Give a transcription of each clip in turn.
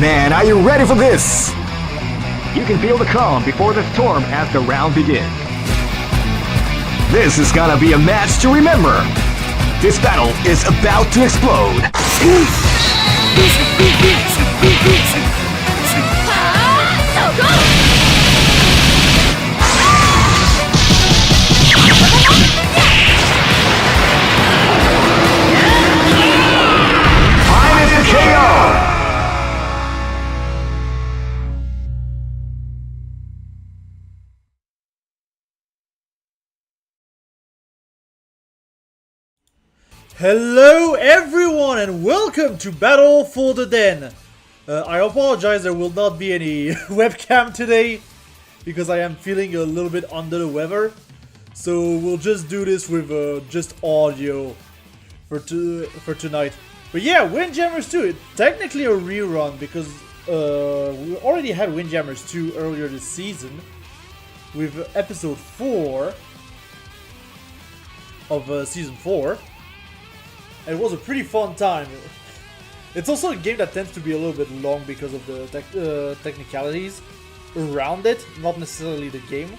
man, are you ready for this? You can feel the calm before the storm as the round begins. This is gonna be a match to remember. This battle is about to explode. Final KO! Hello everyone and welcome to Battle for the Den. I apologize, there will not be any webcam today because I am feeling a little bit under the weather. So we'll just do this with just audio for tonight. But yeah, Windjammers 2, it's technically a rerun because we already had Windjammers 2 earlier this season with episode 4 of season 4. It was a pretty fun time. It's also a game that tends to be a little bit long because of the technicalities around it, not necessarily the game.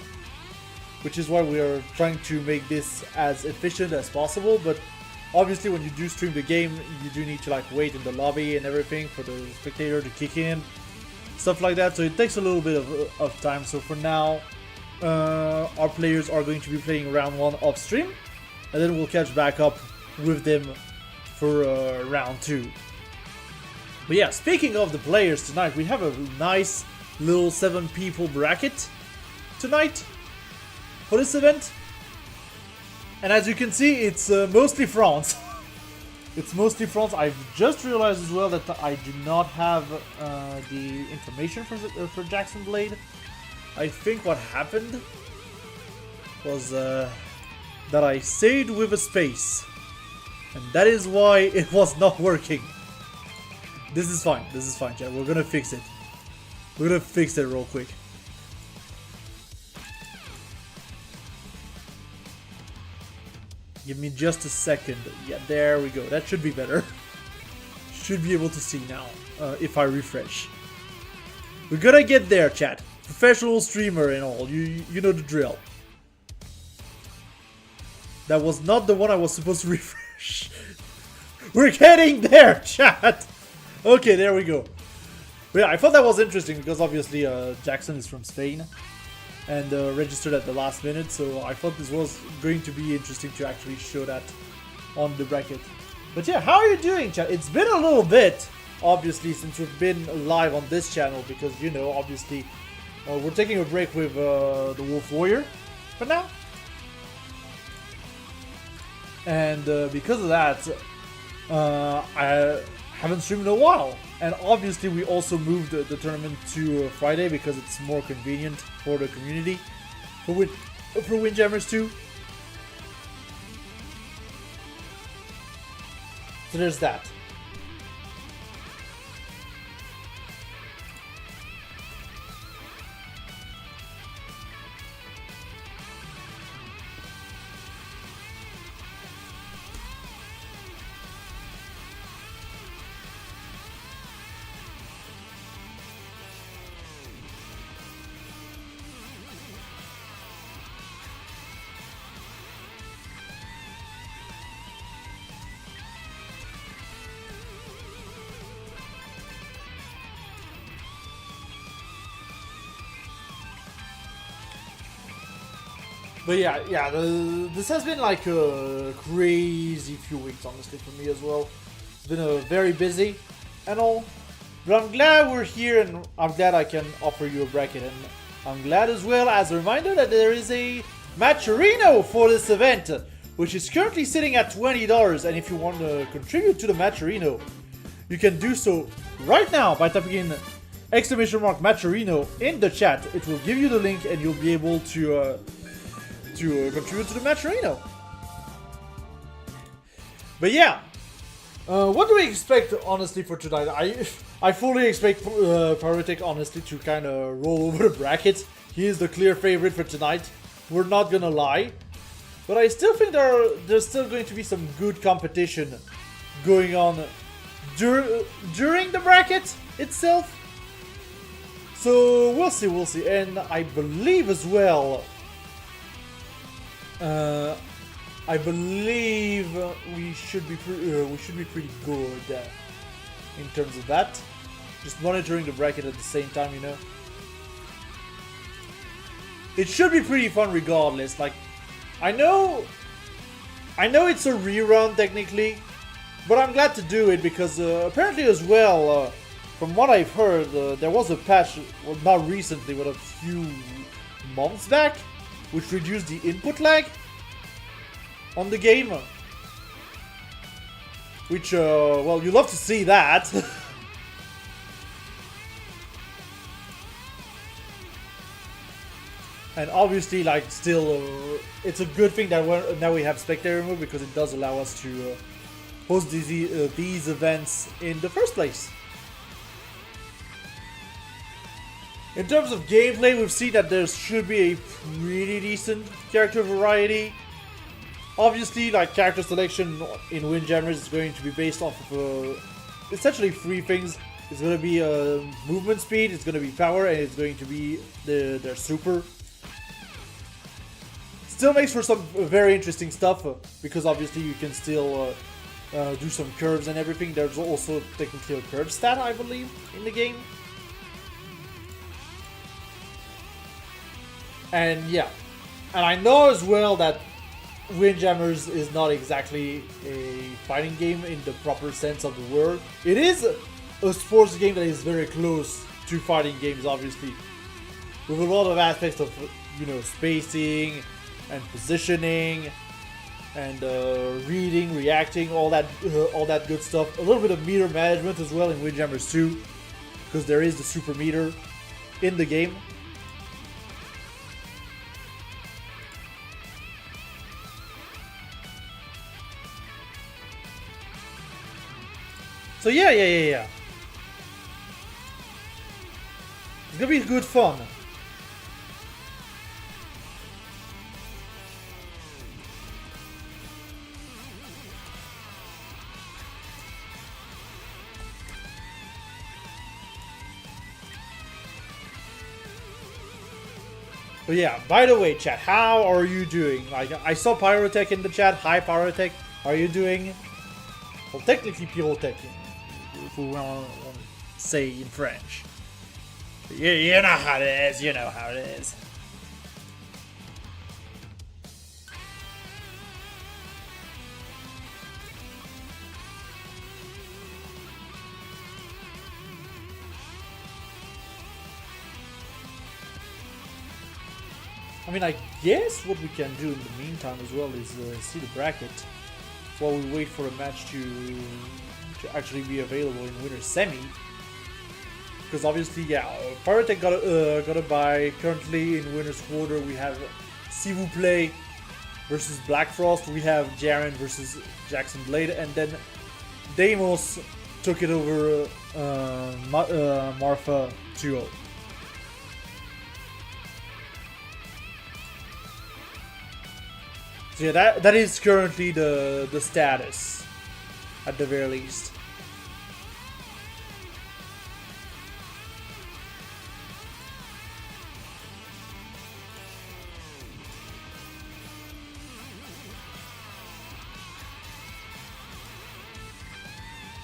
Which is why we are trying to make this as efficient as possible, but obviously when you do stream the game, you do need to like wait in the lobby and everything for the spectator to kick in. Stuff like that, so it takes a little bit of time. So for now, our players are going to be playing round 1 off stream, and then we'll catch back up with them for round 2. But yeah, speaking of the players tonight, we have a nice little 7 people bracket tonight for this event. And as you can see, it's mostly France. It's mostly France. I've just realized as well that I do not have the information for Jackson Blade. I think what happened was that I saved with a space. And that is why it was not working. This is fine, chat. We're gonna fix it. We're gonna fix it real quick. Give me just a second. Yeah, there we go. That should be better. Should be able to see now, if I refresh. We're gonna get there, chat. Professional streamer and all. You know the drill. That was not the one I was supposed to refresh. We're getting there, chat! Okay, there we go. But yeah, I thought that was interesting because obviously Jackson is from Spain and registered at the last minute, so I thought this was going to be interesting to actually show that on the bracket. But yeah, how are you doing, chat? It's been a little bit, obviously, since we've been live on this channel because, you know, obviously we're taking a break with the Wolf Warrior for now. And because of that, I haven't streamed in a while. And obviously we also moved the tournament to Friday because it's more convenient for the community for Windjammers 2. So there's that. But yeah, this has been like a crazy few weeks, honestly, for me as well. It's been very busy and all. But I'm glad we're here and I'm glad I can offer you a bracket. And I'm glad as well as a reminder that there is a Matcherino for this event, which is currently sitting at $20. And if you want to contribute to the Matcherino, you can do so right now by typing in !Matcherino in the chat. It will give you the link and you'll be able to contribute to the Matcherino. But yeah, what do we expect honestly for tonight? I fully expect Pyrotic honestly to kind of roll over the bracket. He is the clear favorite for tonight. We're not gonna lie, but I still think there's still going to be some good competition going on during the bracket. itself. So we'll see. And I believe as well, I believe we should be pretty good in terms of that. Just monitoring the bracket at the same time, you know. It should be pretty fun regardless. Like, I know it's a rerun technically, but I'm glad to do it because apparently as well, from what I've heard, there was a patch, well, not recently, but a few months back, which reduced the input lag on the game. Which, well, you love to see that. And obviously, like, still, it's a good thing that now we have spectator mode because it does allow us to host these events in the first place. In terms of gameplay, we've seen that there should be a pretty decent character variety. Obviously, like, character selection in Windjammers is going to be based off of essentially 3 things. It's going to be movement speed, it's going to be power, and it's going to be their super. Still makes for some very interesting stuff because obviously you can still do some curves and everything. There's also technically a curve stat, I believe, in the game. And yeah, and I know as well that Windjammers is not exactly a fighting game in the proper sense of the word. It is a sports game that is very close to fighting games, obviously, with a lot of aspects of, you know, spacing and positioning and reading, reacting, all that good stuff. A little bit of meter management as well in Windjammers 2, because there is the super meter in the game. So yeah. It's gonna be good fun. But yeah, by the way, chat, how are you doing? Like, I saw Pyrotech in the chat. Hi, Pyrotech. How are you doing? Well, technically, Pyrotech, if we want to say in French. You know how it is. You know how it is. I mean, I guess what we can do in the meantime as well is see the bracket while we wait for the match to actually be available in winner's semi. Because obviously, yeah, Pyrotech got a bye. Currently in winner's quarter, we have S'il vous plaît versus Black Frost. We have Jaren versus Jackson Blade, and then Deimos took it over Marfa 2-0. So yeah, that is currently the status, at the very least.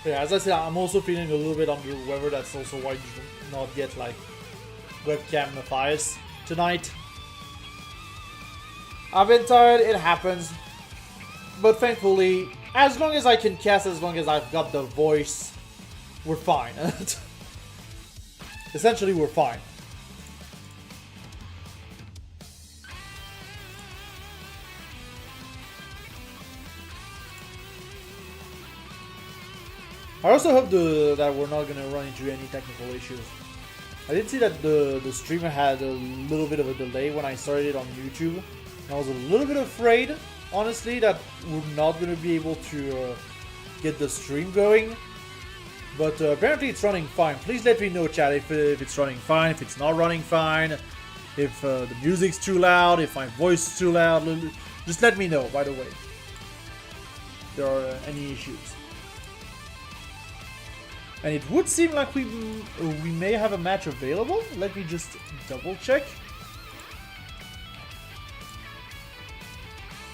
Yeah, as I said, I'm also feeling a little bit under the weather. That's also why you do not get like webcam Mathias tonight. I've been tired, it happens. But thankfully, as long as I can cast, as long as I've got the voice, we're fine. Essentially, we're fine. I also hope that we're not gonna run into any technical issues. I did see that the streamer had a little bit of a delay when I started it on YouTube. I was a little bit afraid, honestly, that we're not going to be able to get the stream going. But apparently it's running fine. Please let me know, chat, if it's running fine, if it's not running fine, if the music's too loud, if my voice is too loud. Just let me know, by the way, if there are any issues. And it would seem like we may have a match available. Let me just double check.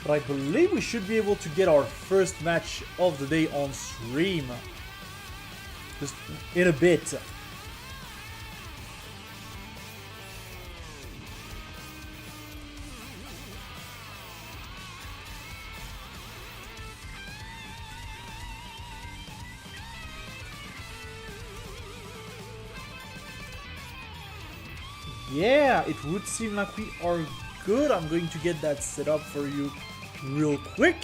But I believe we should be able to get our first match of the day on stream. Just in a bit. Yeah, it would seem like we are good. I'm going to get that set up for you real quick.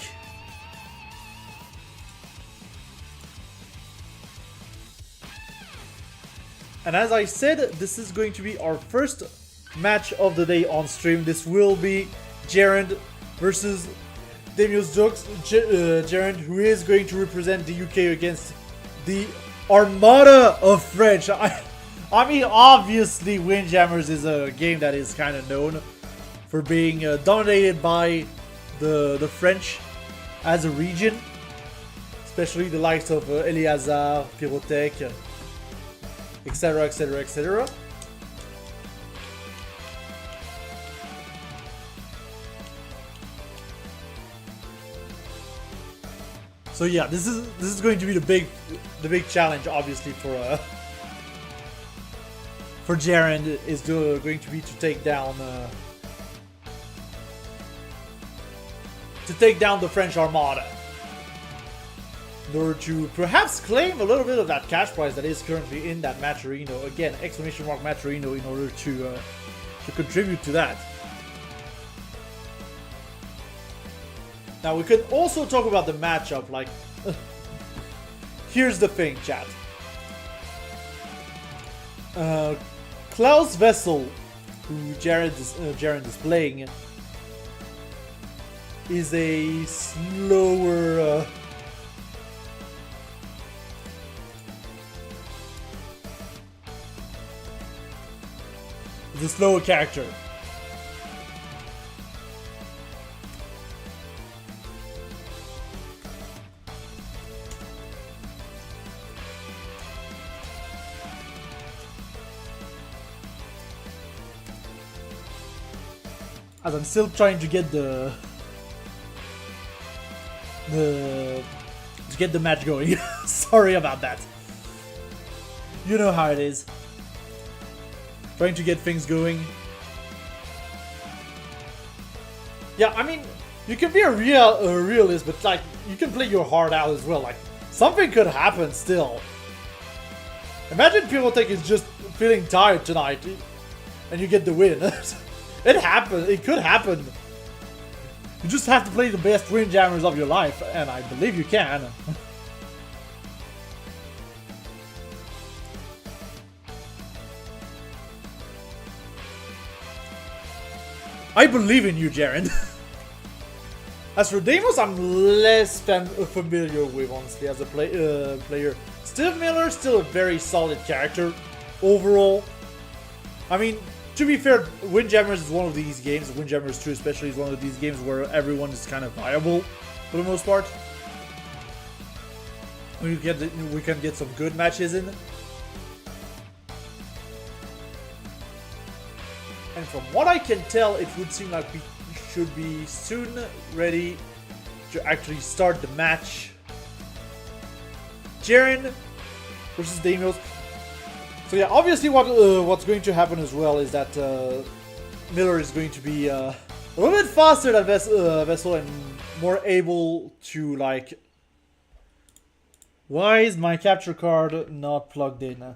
And as I said, this is going to be our first match of the day on stream. This will be Gerend versus Demios Jokes. Gerend, who is going to represent the UK against the Armada of French. I mean, obviously, Windjammers is a game that is kind of known for being dominated by the French as a region, especially the likes of Eleazar, Pyrotech, etc, etc, etc. So yeah, this is going to be the big challenge, obviously, for Gerend is going to be to take down the French Armada in order to perhaps claim a little bit of that cash prize that is currently in that Matcherino. Again, exclamation mark Matcherino in order to contribute to that. Now we can also talk about the matchup. Like, here's the thing, chat. Klaus Vessel, who Gerend is playing, is a slower character. As I'm still trying to get the match going. Sorry about that. You know how it is. Trying to get things going. Yeah, I mean, you can be a realist, but like, you can play your heart out as well. Like, something could happen still. Imagine Pyrotech is just feeling tired tonight, and you get the win. It happens. It could happen. You just have to play the best Windjammers of your life, and I believe you can. I believe in you, Gerend. As for Demos, I'm less familiar with, honestly, as a player. Steve Miller, still a very solid character overall. I mean, to be fair, Windjammers is one of these games, Windjammers 2 especially, is one of these games where everyone is kind of viable, for the most part. We can get some good matches in. And from what I can tell, it would seem like we should be soon ready to actually start the match. Gerend versus Demios. So yeah, obviously what's going to happen as well is that Miller is going to be a little bit faster than Vessel and more able to, like... Why is my capture card not plugged in?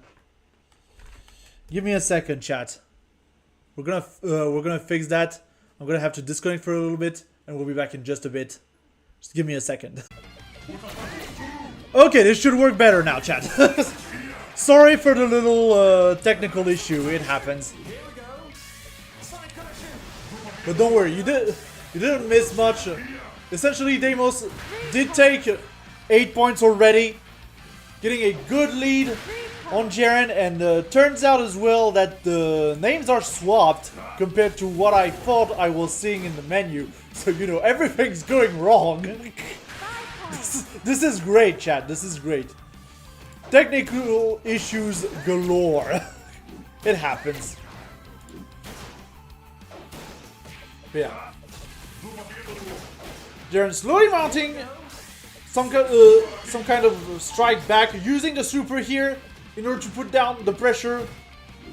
Give me a second, chat. We're gonna fix that. I'm gonna have to disconnect for a little bit, and we'll be back in just a bit. Just give me a second. Okay, this should work better now, chat. Sorry for the little technical issue. It happens. But don't worry, you didn't miss much. Essentially, Demos did take 8 points already, getting a good lead on Gerend, and turns out as well that the names are swapped compared to what I thought I was seeing in the menu. So, you know, everything's going wrong. This is great, chat. This is great. Technical issues galore. It happens. But yeah. Jaren slowly mounting some kind of strike back, using the super here in order to put down the pressure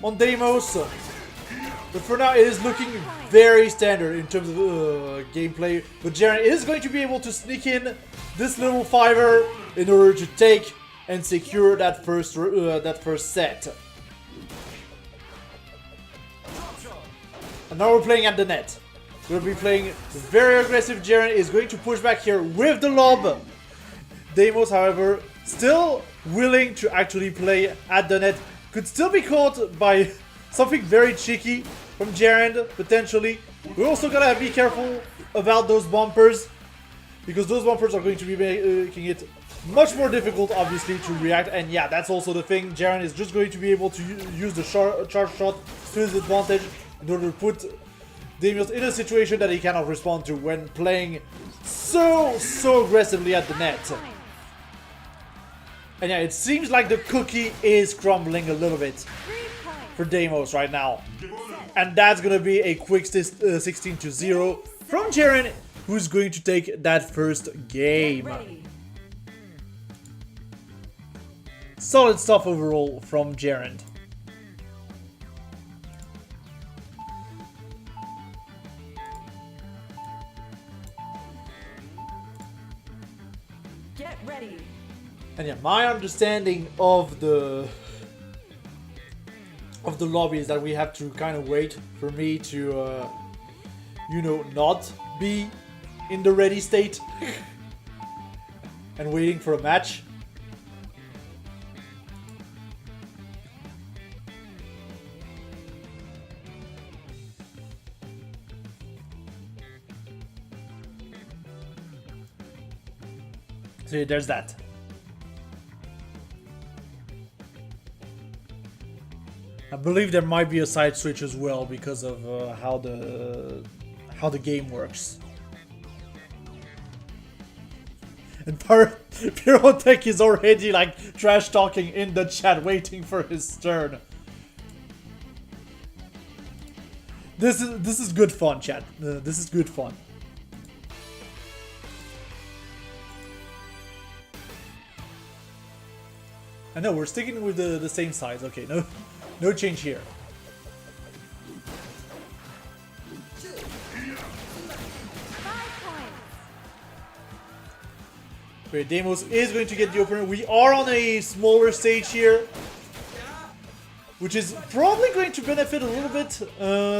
on Deimos. But for now, it is looking very standard in terms of gameplay. But Jaren is going to be able to sneak in this little fiver in order to take and secure that first set. And now we're playing at the net. We'll be playing very aggressive. Jaren is going to push back here with the lob. Deimos, however, still willing to actually play at the net. Could still be caught by something very cheeky from Jaren, potentially. We're also gonna be careful about those bumpers, because those bumpers are going to be making it much more difficult, obviously, to react. And yeah, that's also the thing. Jaren is just going to be able to use the charge shot to his advantage in order to put Deimos in a situation that he cannot respond to when playing so aggressively at the net. And yeah, it seems like the cookie is crumbling a little bit for Deimos right now. And that's gonna be a quick 16-0 from Jaren, who's going to take that first game. Solid stuff overall from Jaren. Get ready. And yeah, my understanding of the lobby is that we have to kind of wait for me to, you know, not be in the ready state and waiting for a match. So yeah, there's that. I believe there might be a side switch as well because of how the game works. And Pyrotech is already like trash talking in the chat, waiting for his turn. This is good fun, chat. This is good fun. I know we're sticking with the same size. Okay, no change here. Wait, Deimos is going to get the opener. We are on a smaller stage here, which is probably going to benefit a little bit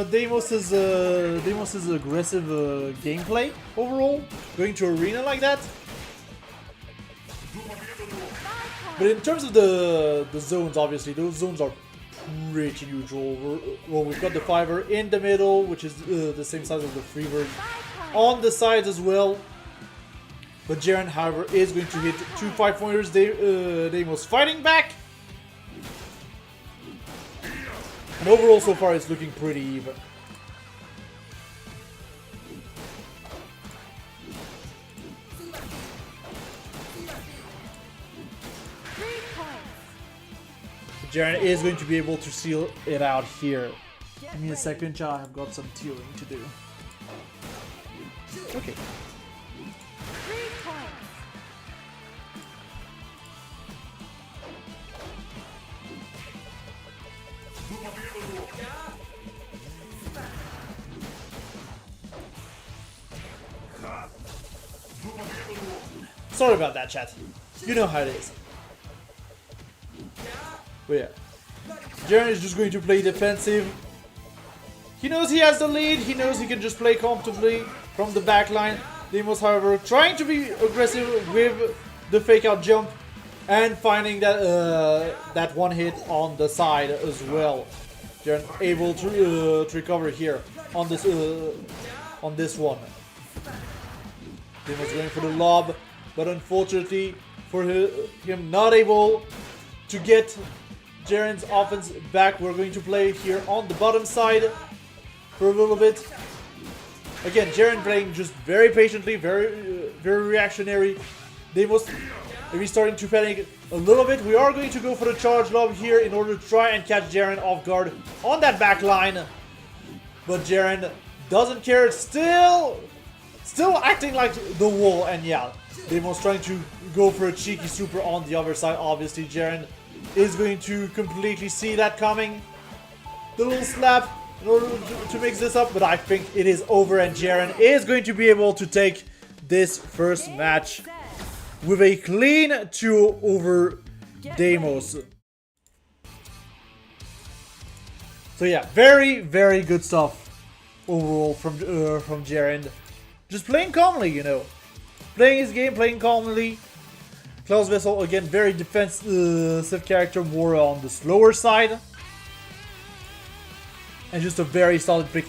Deimos' aggressive gameplay overall, going to arena like that. But in terms of the zones, obviously, those zones are pretty neutral. Well, we've got the fiver in the middle, which is the same size as the freebird on the sides as well. But Jaren, however, is going to hit 2 5-pointers. Deimos fighting back. And overall, so far, it's looking pretty even. Jaren is going to be able to seal it out here. Give me a second, chat. I've got some tealing to do. Okay. Sorry about that, chat. You know how it is. But yeah, Jaren is just going to play defensive. He knows he has the lead. He knows he can just play comfortably from the back line. Deimos, however, trying to be aggressive with the fake out jump and finding that that one hit on the side as well. Jaren able to recover here on this one. Deimos going for the lob, but unfortunately for him not able to get Jaren's offense back. We're going to play here on the bottom side for a little bit. Again, Jaren playing just very patiently, very reactionary. Deimos maybe starting to panic a little bit. We are going to go for the charge lob here in order to try and catch Jaren off guard on that back line. But Jaren doesn't care. Still acting like the wall. And yeah, Demon's trying to go for a cheeky super on the other side. Obviously, Jaren is going to completely see that coming. The little slap in order to mix this up. But I think it is over and Jaren is going to be able to take this first match with a clean 2 over Demos. So yeah, very, very good stuff overall from Jaren. Just playing calmly, you know. Playing his game, playing calmly. Klaus Vessel, again, very defensive character, more on the slower side. And just a very solid pick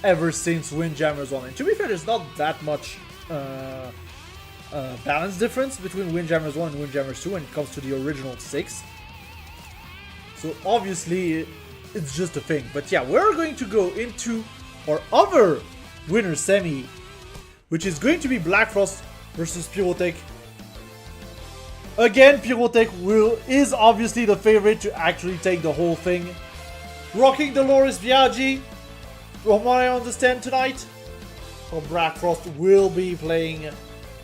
ever since Windjammers 1. And to be fair, there's not that much balance difference between Windjammers 1 and Windjammers 2 when it comes to the original 6. So obviously, it's just a thing. But yeah, we're going to go into our other winner semi, which is going to be Black Frost versus Pyrotech. Again, Pyrotech is obviously the favorite to actually take the whole thing. Rocking Dolores Biaggi, from what I understand tonight. Well, Black Frost will be playing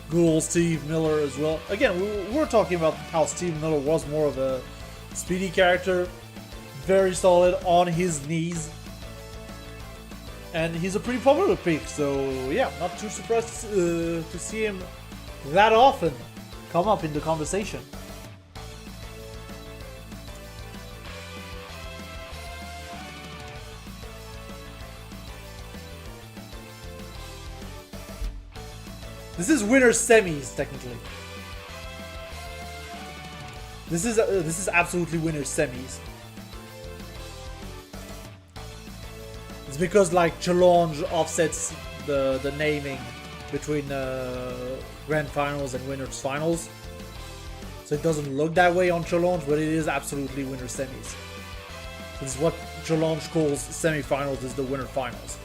good old Steve Miller as well. Again, we're talking about how Steve Miller was more of a speedy character. Very solid on his knees. And he's a pretty popular pick, so yeah, not too surprised to see him that often come up in the conversation. This is winner semis, technically. This is absolutely winner semis. It's because like challenge offsets the naming between grand finals and winners finals, so it doesn't look that way on challenge, but it is absolutely winner semis. This is what challenge calls semifinals, is the winner finals.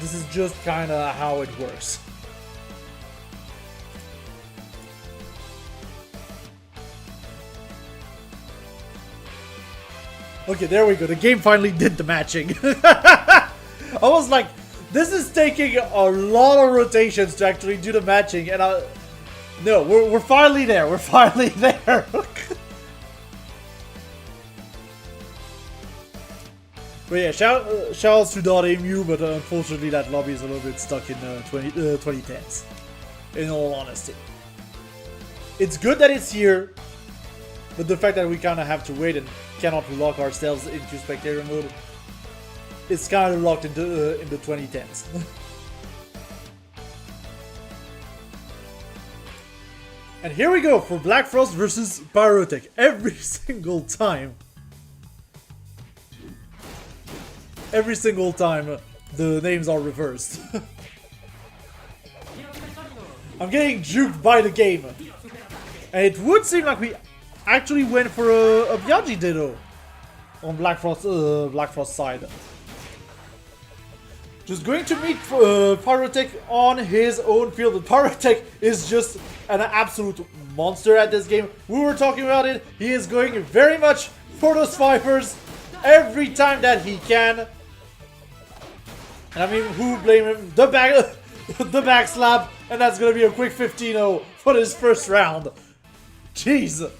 This is just kind of how it works. Okay, there we go. The game finally did the matching. I was like, this is taking a lot of rotations to actually do the matching, and no, we're finally there. We're finally there. But yeah, shoutouts to .emu, but unfortunately that lobby is a little bit stuck in 2010s. In all honesty, it's good that it's here, but the fact that we kind of have to wait and cannot lock ourselves into spectator mode, it's kind of locked into in the 2010s. And here we go for Black Frost versus Pyrotech every single time. Every single time the names are reversed. I'm getting juked by the game. And it would seem like we actually went for a Biaggi Ditto on Black Frost side. Just going to meet Pyrotech on his own field. But Pyrotech is just an absolute monster at this game. We were talking about it. He is going very much for those Vipers every time that he can. And I mean, who blame him? The back slap, and that's gonna be a quick 15-0 for this first round. Jeez.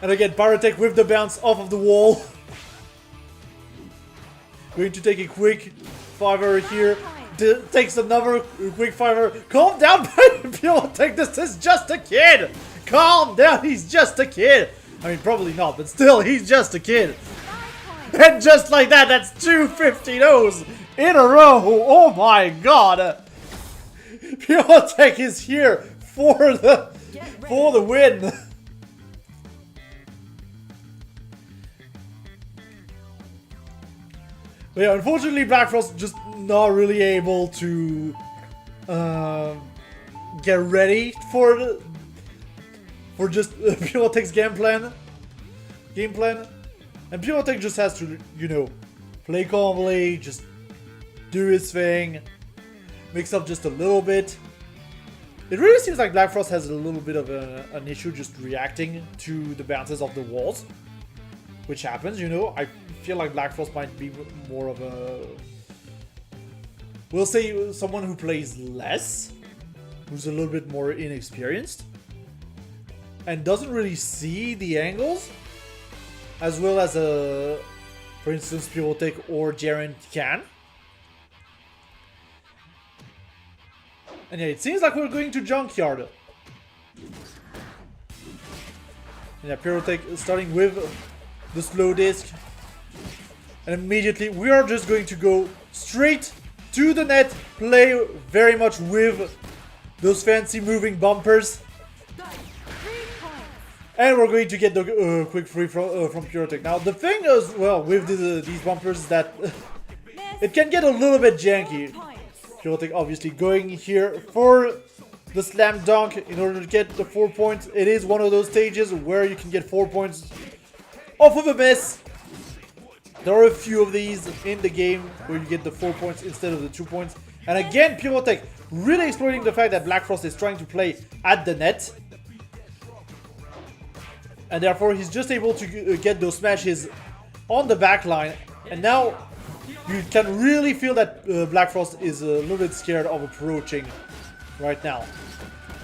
And again, Pyrotech with the bounce off of the wall. Going to take a quick 5-er here. Takes another quick 5-er. Calm down, Pyrotech. This is just a kid. Calm down. He's just a kid. I mean, probably not, but still, he's just a kid. And just like that, that's 2 15-0s in a row. Oh my god. Pyrotech is here for the win. But yeah, unfortunately, Black Frost just not really able to get ready for just Pyrotech's game plan. And Pyrotech just has to, you know, play calmly, just do his thing, mix up just a little bit. It really seems like Black Frost has a little bit of an issue just reacting to the bounces of the walls, which happens, you know. I feel like Black Frost might be more of a, we'll say, someone who plays less, who's a little bit more inexperienced, and doesn't really see the angles, as well as, for instance, Pyrotech or Jaren can. And yeah, it seems like we're going to Junkyard. Yeah, Pyrotech starting with the slow disc. And immediately we are just going to go straight to the net, play very much with those fancy moving bumpers. And we're going to get the quick free from Pyrotech. Now the thing is, well, with these bumpers is that it can get a little bit janky. Pyrotech obviously going here for the slam dunk in order to get the 4 points. It is one of those stages where you can get 4 points off of a miss. There are a few of these in the game where you get the 4 points instead of the 2 points. And again, Pyrotech really exploiting the fact that Black Frost is trying to play at the net. And therefore he's just able to get those smashes on the back line. And now you can really feel that Black Frost is a little bit scared of approaching right now.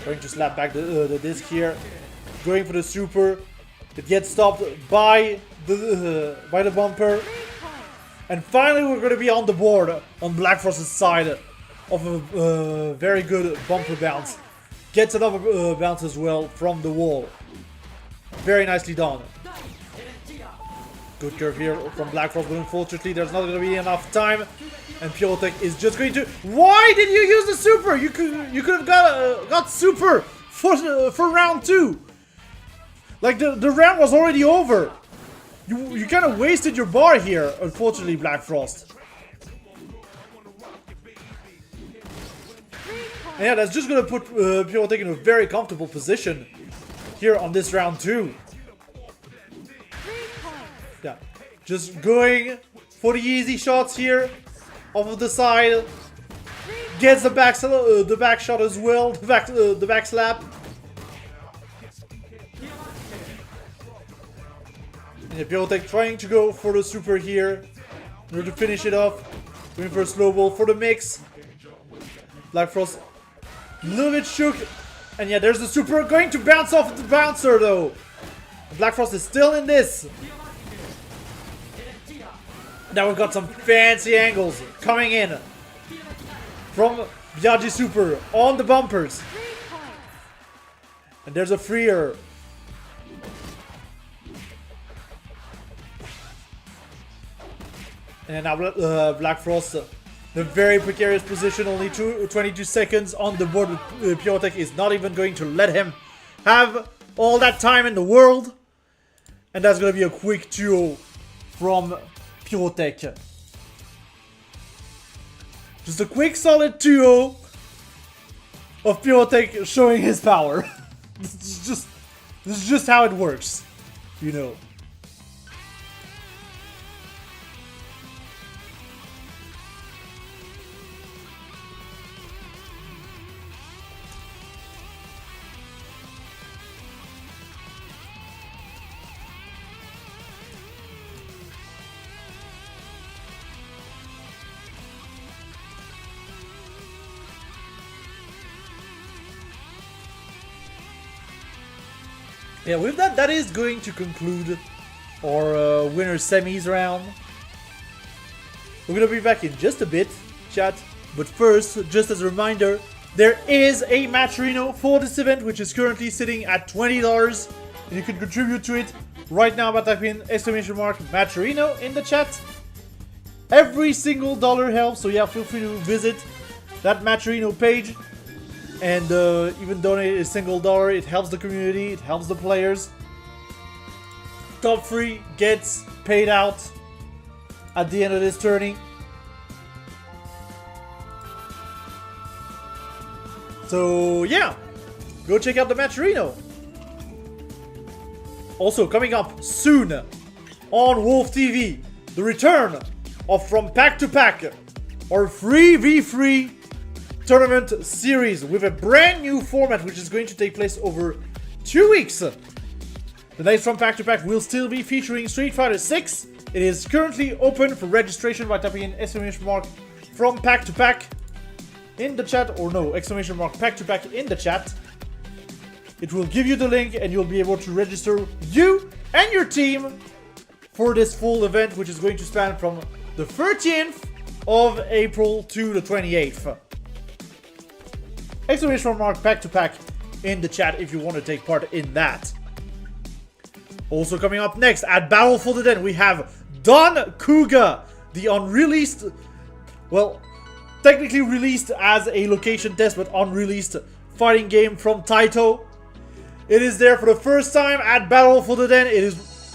Trying to slap back the disc here. Going for the super. It gets stopped by the bumper. And finally we're going to be on the board on Black Frost's side of a very good bumper bounce. Gets another bounce as well from the wall. Very nicely done. Good curve here from Black Frost, but unfortunately there's not going to be enough time. And Pyrotech is just going to... Why did you use the super? You could have got super for round 2. Like the round was already over. You kind of wasted your bar here, unfortunately, Black Frost. And yeah, that's just going to put Pyrotech in a very comfortable position here on this round 2. Yeah, just going for the easy shots here off of the side. Gets the back shot as well, the back slap. And Pyrotech trying to go for the super here in order to finish it off. Going for a slow ball for the mix. Black Frost a little bit shook. And yeah, there's the super going to bounce off the bouncer though. Black Frost is still in this. Now we've got some fancy angles coming in from Viagi Super on the bumpers. And there's a freer. And now Black Frost, the very precarious position, only 22 seconds on the board. Pyrotech is not even going to let him have all that time in the world. And that's going to be a quick 2-0 from Pyrotech. Just a quick solid 2-0 of Pyrotech showing his power. This is just how it works, you know. Yeah, with that is going to conclude our winner semis round. We're gonna be back in just a bit, chat. But first, just as a reminder, there is a Matcherino for this event, which is currently sitting at $20, and you can contribute to it right now by typing !Matcherino in the chat. Every single dollar helps, so yeah, feel free to visit that Matcherino page. And even donate a single dollar, it helps the community, it helps the players. Top 3 gets paid out at the end of this tourney. So yeah, go check out the Matcherino. Also coming up soon on Wolf TV, the return of From Pack to Pack, our 3v3 tournament series with a brand new format which is going to take place over 2 weeks. The next From Pack to Pack will still be featuring Street Fighter 6. It is currently open for registration by typing in exclamation mark From Pack to Pack in the chat, or no, exclamation mark Pack to Pack in the chat. It will give you the link and you'll be able to register you and your team for this full event, which is going to span from the 13th of April to the 28th. Exclamation mark Pack to Pack in the chat if you want to take part in that. Also coming up next at Battle for the Den, we have Don Kuga, the unreleased, well, technically released as a location test, but unreleased fighting game from Taito. It is there for the first time at Battle for the Den.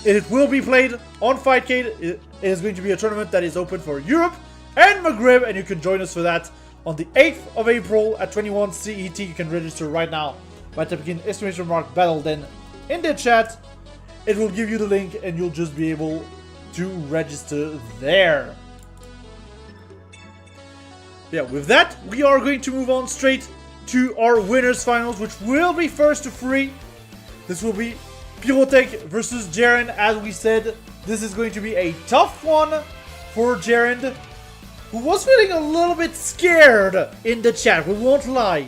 It will be played on Fightcade. It is going to be a tournament that is open for Europe and Maghreb, and you can join us for that on the 8th of April at 21 CET. You can register right now by typing in exclamation mark Battle Den in the chat. It will give you the link and you'll just be able to register there. Yeah, with that, we are going to move on straight to our winners finals, which will be first to 3. This will be Pyrotech versus Jaren. As we said, this is going to be a tough one for Jaren, who was feeling a little bit scared in the chat, we won't lie.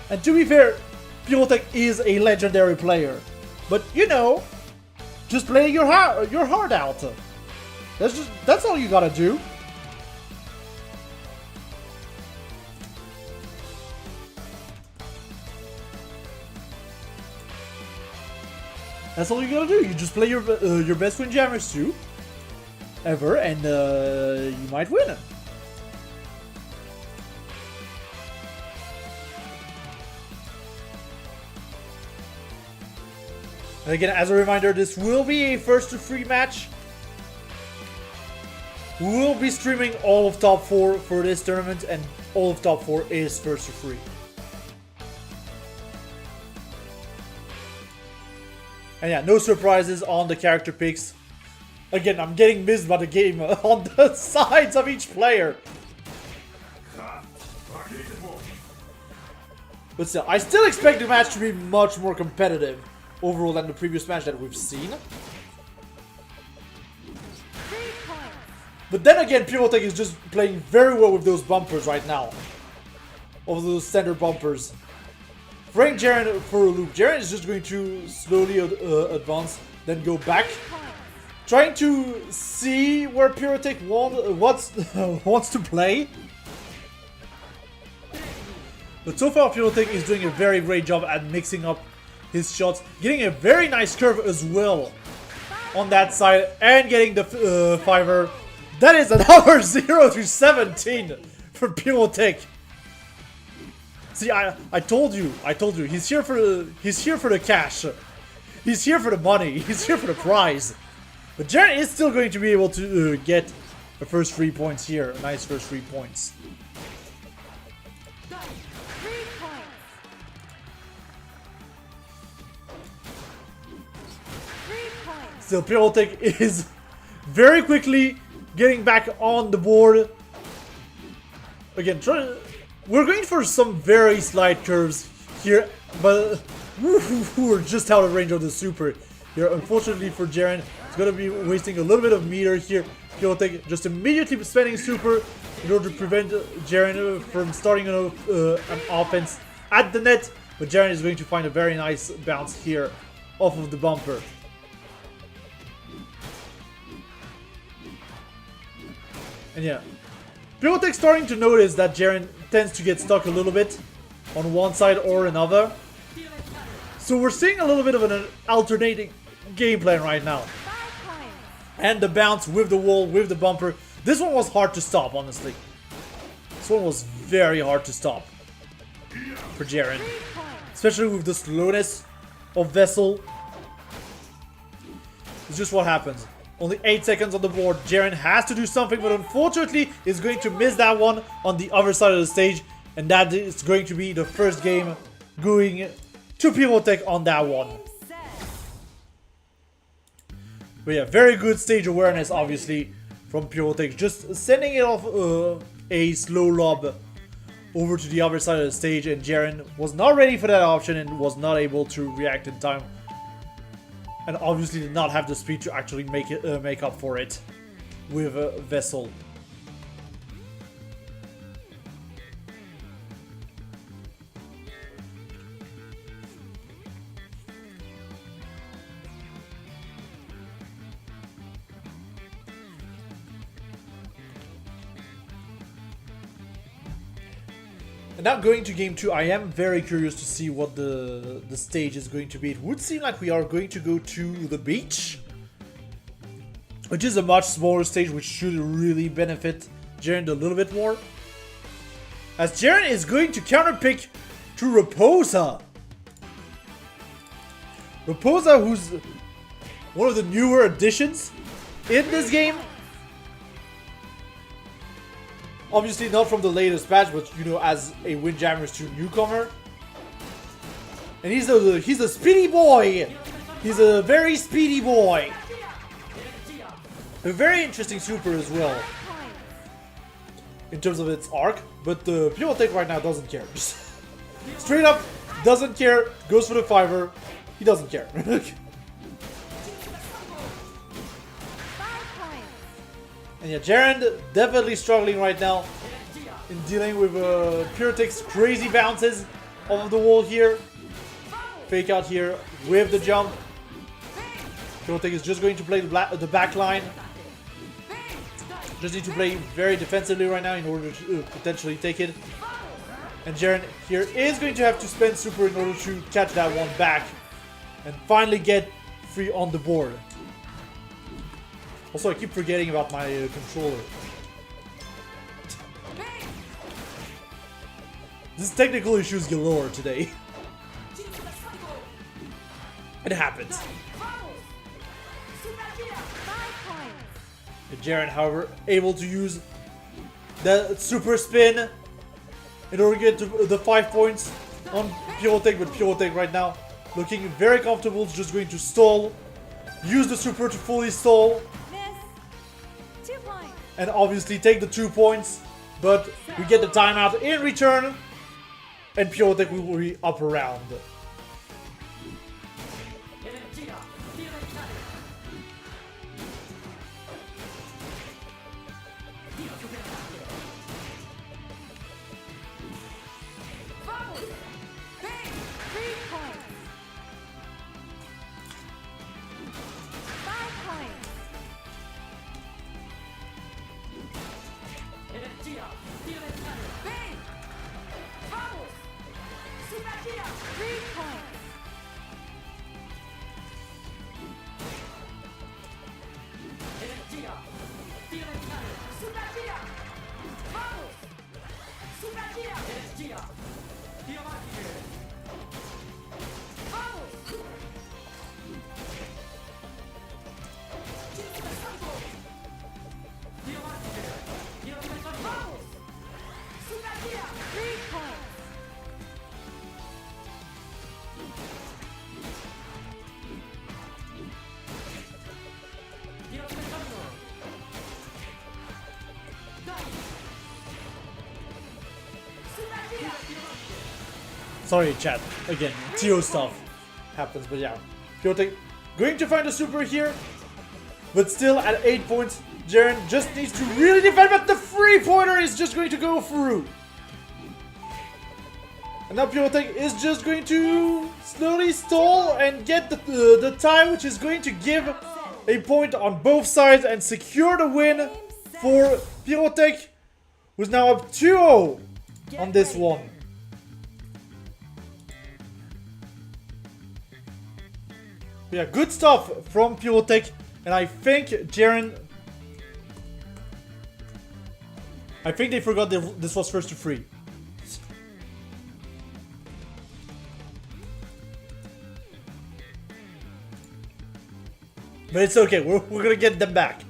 And to be fair, Pyrotech is a legendary player. But, you know, just play your heart out. That's all you gotta do. That's all you gotta do. You just play your best Windjammers too, ever, and you might win. And again, as a reminder, this will be a first to 3 match. We will be streaming all of Top 4 for this tournament, and all of Top 4 is first to 3. And yeah, no surprises on the character picks. Again, I'm getting missed by the game on the sides of each player. But still, I still expect the match to be much more competitive overall than the previous match that we've seen. But then again, Pyrotech is just playing very well with those bumpers right now. Of those standard bumpers. Throwing Jaren for a loop. Jaren is just going to slowly advance, then go back. Trying to see where Pyrotech wants to play. But so far, Pyrotech is doing a very great job at mixing up his shots. Getting a very nice curve as well on that side. And getting the fiver. That is another 0 to 17 for Pyrotech. See, I told you, he's here for the cash. He's here for the money. He's here for the prize. But Jaren is still going to be able to get the first 3 points here. A nice first 3 points. Still, Pyrotech is very quickly getting back on the board. Again, we're going for some very slight curves here, but we're just out of range of the super here. Unfortunately for Jaren, it's going to be wasting a little bit of meter here. Pyrotech just immediately spending super in order to prevent Jaren from starting an offense at the net. But Jaren is going to find a very nice bounce here off of the bumper. And yeah, Pyrotech starting to notice that Jaren tends to get stuck a little bit on one side or another. So we're seeing a little bit of an alternating game plan right now. And the bounce with the wall, with the bumper. This one was hard to stop, honestly. This one was very hard to stop for Jaren. Especially with the slowness of Vessel. It's just what happens. Only 8 seconds on the board. Jaren has to do something, but unfortunately is going to miss that one on the other side of the stage. And that is going to be the first game going to Pyrotech on that one. But yeah, very good stage awareness, obviously, from Pyrotech. Just sending it off a slow lob over to the other side of the stage, and Jaren was not ready for that option and was not able to react in time. And obviously did not have the speed to actually make up for it with Vessel. And now going to game 2, I am very curious to see what the stage is going to be. It would seem like we are going to go to the beach, which is a much smaller stage, which should really benefit Jaren a little bit more. As Jaren is going to counterpick to Raposa. Raposa, who's one of the newer additions in this game. Obviously not from the latest patch, but you know, as a Windjammers 2 newcomer. And he's a speedy boy! He's a very speedy boy! A very interesting super as well. In terms of its arc, but the Pyrotech right now doesn't care. Just straight up doesn't care, goes for the 5er, he doesn't care. And yeah, Jaren definitely struggling right now in dealing with Pyrotech's crazy bounces off of the wall here. Fake out here with the jump. Pyrotech is just going to play the back line. Just need to play very defensively right now in order to potentially take it. And Jaren here is going to have to spend super in order to catch that one back and finally get free on the board. Also, I keep forgetting about my controller. This is technical issues galore today. It happens. Jaren, however, able to use that super spin in order to get to the 5 points on Pyrotech, but Pyrotech right now looking very comfortable, just going to stall. Use the super to fully stall. And obviously take the 2 points, but we get the timeout in return, and Pyrotech will be up around. Sorry, chat. Again, TO stuff happens, but yeah. Pyrotech going to find a super here, but still at 8 points. Jaren just needs to really defend, but the 3-pointer is just going to go through. And now Pyrotech is just going to slowly stall and get the tie, which is going to give a point on both sides and secure the win for Pyrotech, who's now up 2-0 on this one. Yeah, good stuff from Pyrotech, and I think Jaren... I think they forgot this was first to 3. But it's okay, we're gonna get them back.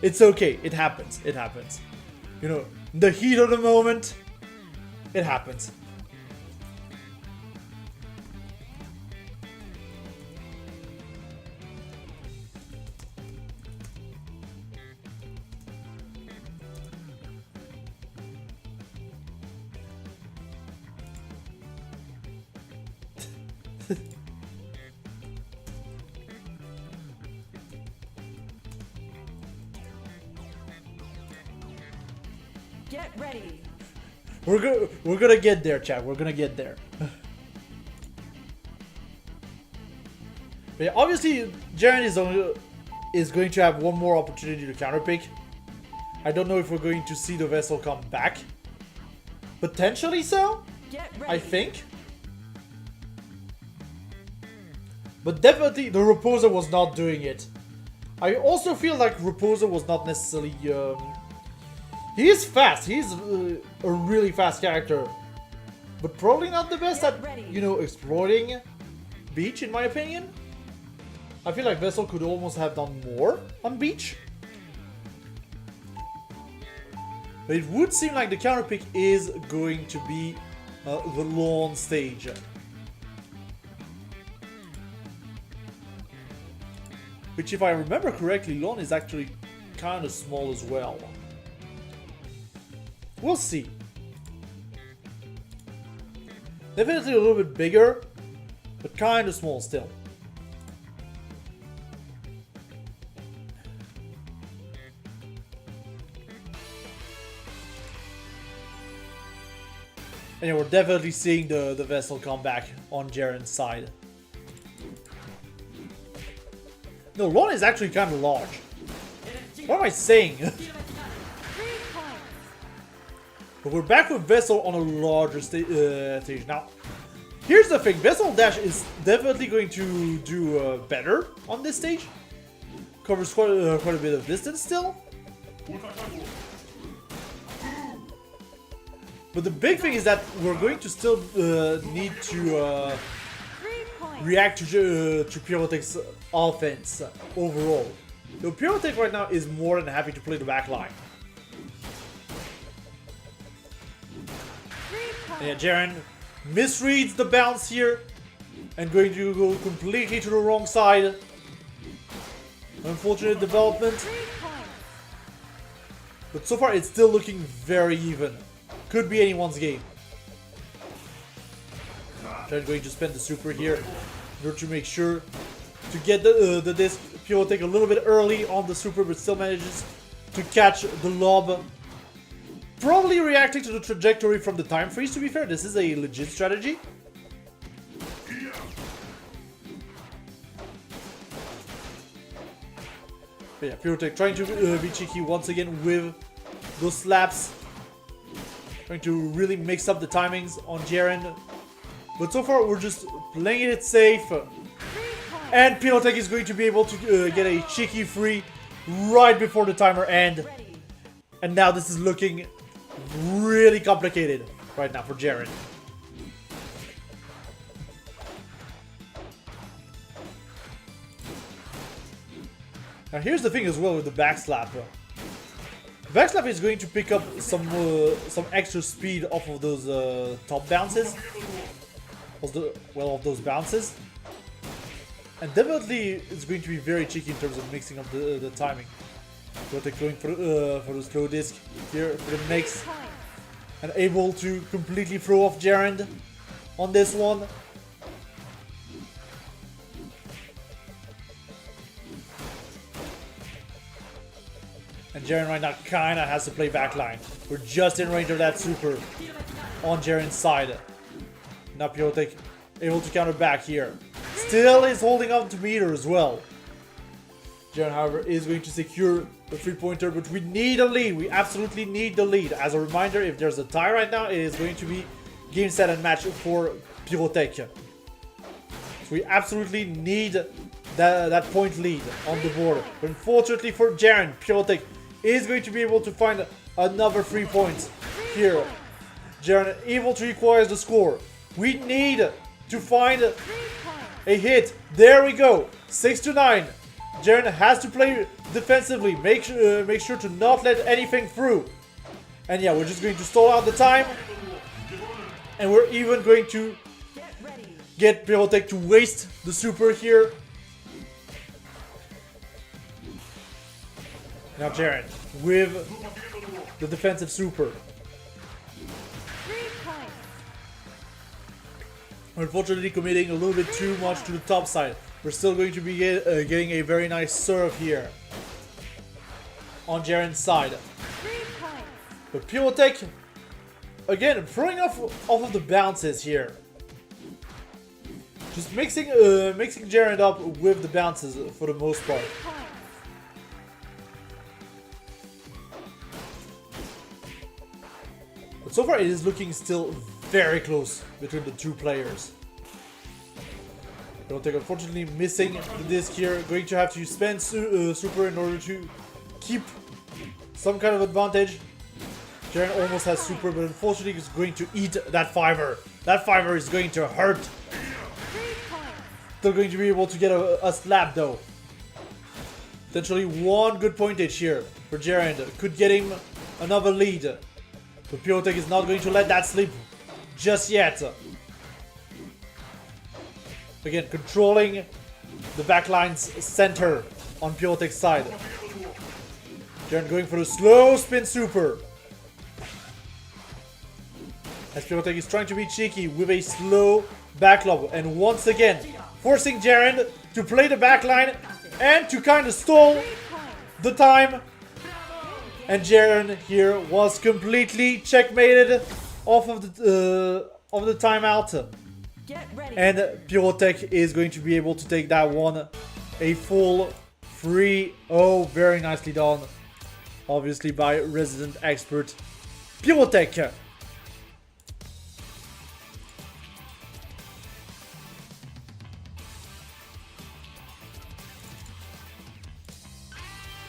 It's okay, it happens, it happens. You know, the heat of the moment, it happens. Get ready. We're gonna get there, chat. We're gonna get there. But yeah, obviously, Jaren is going to have one more opportunity to counterpick. I don't know if we're going to see the vessel come back. Potentially so, Get ready. I think. But definitely, the Raposa was not doing it. I also feel like Raposa was not necessarily... he is fast. He's a really fast character. But probably not the best at, you know, exploiting Beach, in my opinion. I feel like Vessel could almost have done more on Beach. But it would seem like the counterpick is going to be the lawn stage. Which, if I remember correctly, lawn is actually kind of small as well. We'll see. Definitely a little bit bigger, but kind of small still. And yeah, we're definitely seeing the vessel come back on Jaren's side. No, Lawn is actually kind of large. What am I saying? But we're back with Vessel on a larger stage. Now, here's the thing. Vessel Dash is definitely going to do better on this stage. Covers quite a bit of distance still. But the big thing is that we're going to still need to react to Pyrotech's offense overall. So Pyrotech right now is more than happy to play the back line. And yeah, Jaren misreads the bounce here and going to go completely to the wrong side. Unfortunate development. But so far it's still looking very even. Could be anyone's game. Jaren going to spend the super here in order to make sure to get the disc. Pyrotech a little bit early on the super, but still manages to catch the lob. Probably reacting to the trajectory from the time freeze, to be fair. This is a legit strategy. But yeah, Pyrotech trying to be cheeky once again with those slaps. Trying to really mix up the timings on Jaren. But so far we're just playing it safe. And Pyrotech is going to be able to get a cheeky free right before the timer ends. And now this is looking really complicated right now for Jaren. Now here's the thing as well with the backslap. The backslap is going to pick up some extra speed off of those top bounces. Of those bounces. And definitely it's going to be very cheeky in terms of mixing up the timing. Pyrotech going for the slow disc here for the mix. And able to completely throw off Jaren on this one. And Jaren right now kinda has to play backline. We're just in range of that super on Jaren's side. Now Pyrotech able to counter back here. Still is holding on to meter as well. Jaren, however, is going to secure the 3-pointer, but we need a lead. We absolutely need the lead. As a reminder, if there's a tie right now, it is going to be game, set, and match for Pyrotech. So we absolutely need that point lead on the board. But unfortunately for Jaren, Pyrotech is going to be able to find another 3 points here. Jaren able to equalize the score. We need to find a hit. There we go. 6-9. Jaren has to play defensively. Make sure to not let anything through. And yeah, we're just going to stall out the time. And we're even going to get Pyrotech to waste the super here. Now Jaren with the defensive super. Unfortunately committing a little bit too much to the top side. We're still going to be getting a very nice serve here on Jaren's side. But Pyrotech, again, throwing off of the bounces here. Just mixing Gerard up with the bounces for the most part. But so far it is looking still very close between the two players. Pyrotech unfortunately missing the disc here. Going to have to spend super in order to keep some kind of advantage. Gerard almost has super, but unfortunately is going to eat that fiver. That fiver is going to hurt. Still going to be able to get a slap though. Potentially one good pointage here for Gerard. Could get him another lead. But Pyrotech is not going to let that slip just yet. Again, controlling the backline's center on Pyrotech's side. Gerard going for the slow spin super. As Pyrotech is trying to be cheeky with a slow back lob. And once again, forcing Gerard to play the backline and to kind of stall the time. And Gerard here was completely checkmated off of the timeout. And Pyrotech is going to be able to take that one. A full 3-0. Very nicely done. Obviously by resident expert Pyrotech.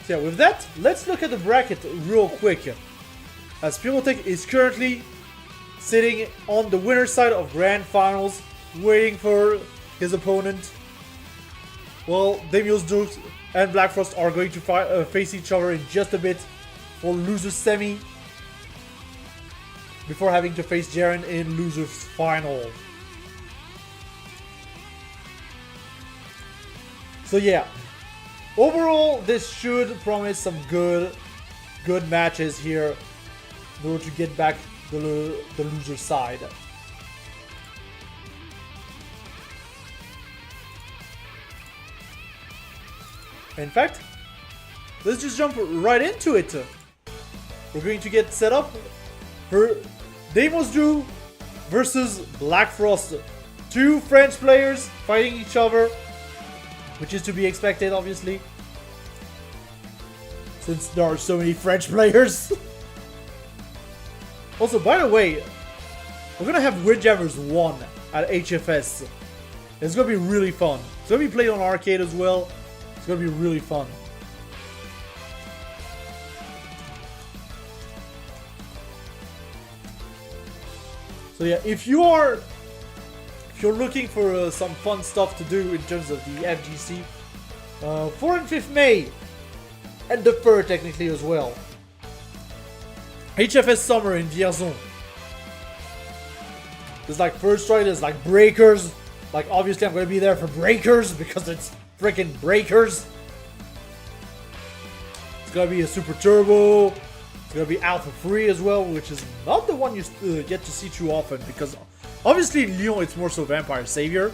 So yeah, with that, let's look at the bracket real quick. As Pyrotech is currently sitting on the winner's side of Grand Finals, waiting for his opponent. Well, Damios Dukes and Black Frost are going to face each other in just a bit for loser's semi, before having to face Jaren in loser's final. So yeah. Overall, this should promise some good matches here in order to get back the loser side. In fact, let's just jump right into it. We're going to get set up for Damos Drew versus Black Frost. Two French players fighting each other. Which is to be expected, obviously. Since there are so many French players. Also, by the way, we're gonna have Windjammers 1 at HFS. It's gonna be really fun. It's gonna be played on arcade as well. It's gonna be really fun. So yeah, if you're looking for some fun stuff to do in terms of the FGC, 4th and 5th May, and the 3rd technically as well. HFS Summer in Vierzon. There's like First Strike, there's like Breakers. Like obviously I'm going to be there for Breakers because it's freaking Breakers. It's going to be a Super Turbo. It's going to be Alpha Free as well, which is not the one you get to see too often because obviously in Lyon it's more so Vampire Savior.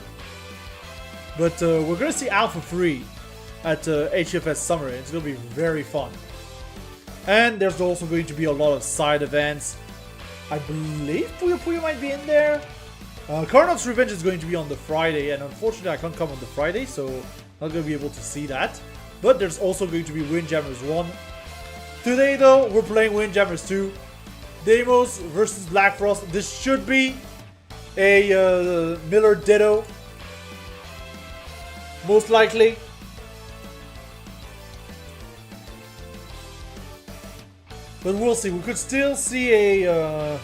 But we're going to see Alpha Free at HFS Summer. It's going to be very fun. And there's also going to be a lot of side events. I believe Puyo Puyo might be in there. Karnov's Revenge is going to be on the Friday, and unfortunately I can't come on the Friday, so I'm not going to be able to see that. But there's also going to be Windjammers 1. Today though, we're playing Windjammers 2. Damos versus Black Frost. This should be a Miller Ditto. Most likely. But we'll see. We could still see a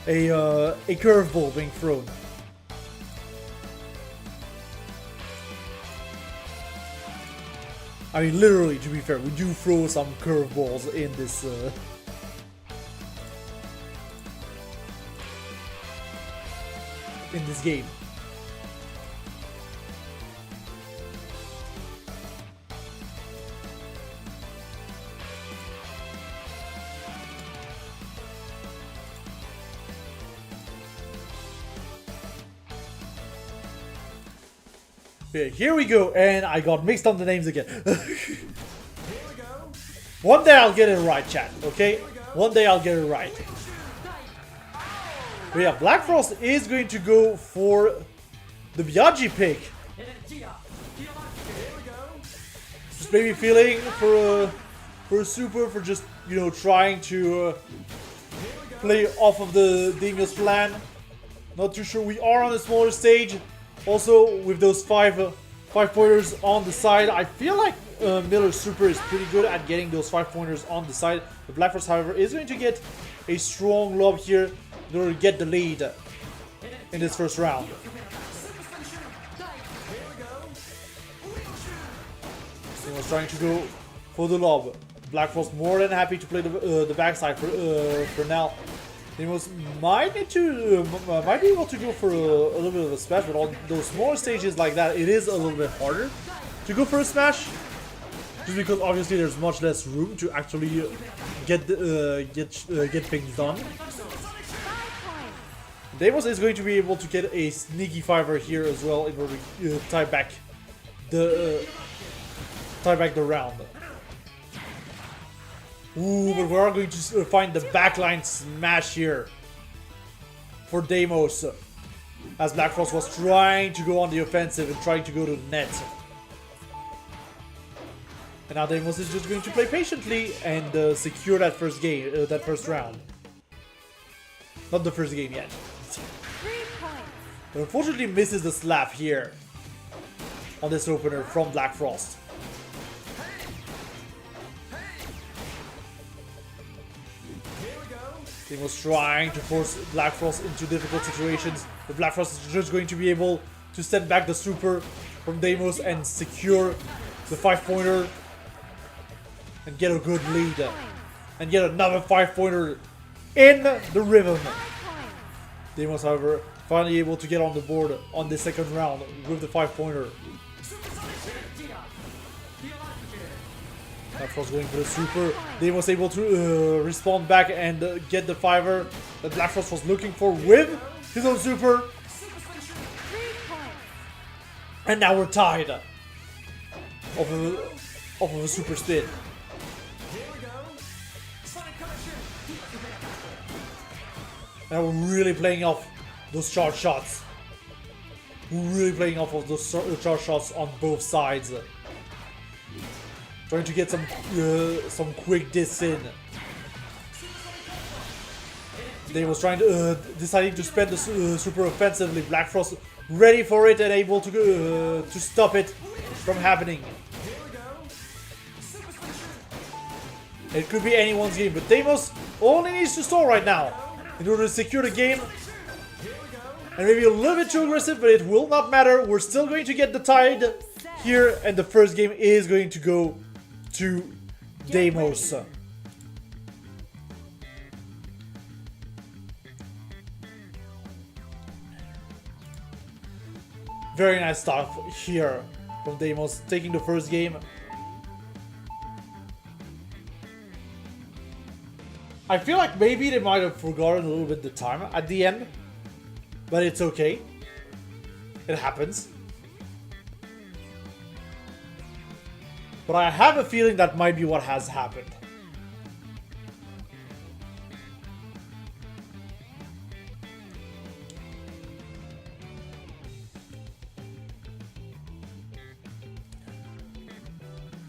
curveball being thrown. I mean, literally, to be fair, we do throw some curveballs in this. In this game. Okay, here we go, and I got mixed on the names again. One day I'll get it right, chat, okay? One day I'll get it right. But yeah, Black Frost is going to go for the Biaggi pick. Just maybe feeling for a super, for just, you know, trying to play off of the Deimos plan. Not too sure. We are on a smaller stage. Also, with those five pointers on the side, I feel like Miller's super is pretty good at getting those 5 pointers on the side. The Black Frost, however, is going to get a strong lob here in order to get the lead in this first round. He was trying to go for the lob. Black Frost more than happy to play the backside for now. Deimos might be able to go for a little bit of a smash, but on those smaller stages like that, it is a little bit harder to go for a smash. Just because obviously there's much less room to actually get things done. Deimos is going to be able to get a sneaky fiver here as well in order to tie back the round. Ooh, but we are going to find the backline smash here for Deimos, as Black Frost was trying to go on the offensive and trying to go to the net. And now Deimos is just going to play patiently and secure that first game, that first round. Not the first game yet. But unfortunately misses the slap here on this opener from Black Frost. Deimos trying to force Black Frost into difficult situations. But Black Frost is just going to be able to send back the super from Deimos and secure the 5-pointer. And get a good lead. And get another 5-pointer in the rhythm. Deimos, however, finally able to get on the board on the second round with the 5-pointer. Black Frost going for the super. Deimos able to respond back and get the fiver that Black Frost was looking for with his own super. And now we're tied off of a super spin. Now we're really playing off those charge shots. We're really playing off of those charge shots on both sides. Trying to get some quick diss in. They was trying to deciding to spend the super offensively. Black Frost ready for it and able to stop it from happening. It could be anyone's game, but Deimos only needs to stall right now in order to secure the game. And maybe a little bit too aggressive, but it will not matter. We're still going to get the tide here, and the first game is going to go to Deimos. Very nice stuff here from Deimos, taking the first game. I feel like maybe they might have forgotten a little bit the time at the end, but it's okay. It happens. But I have a feeling that might be what has happened.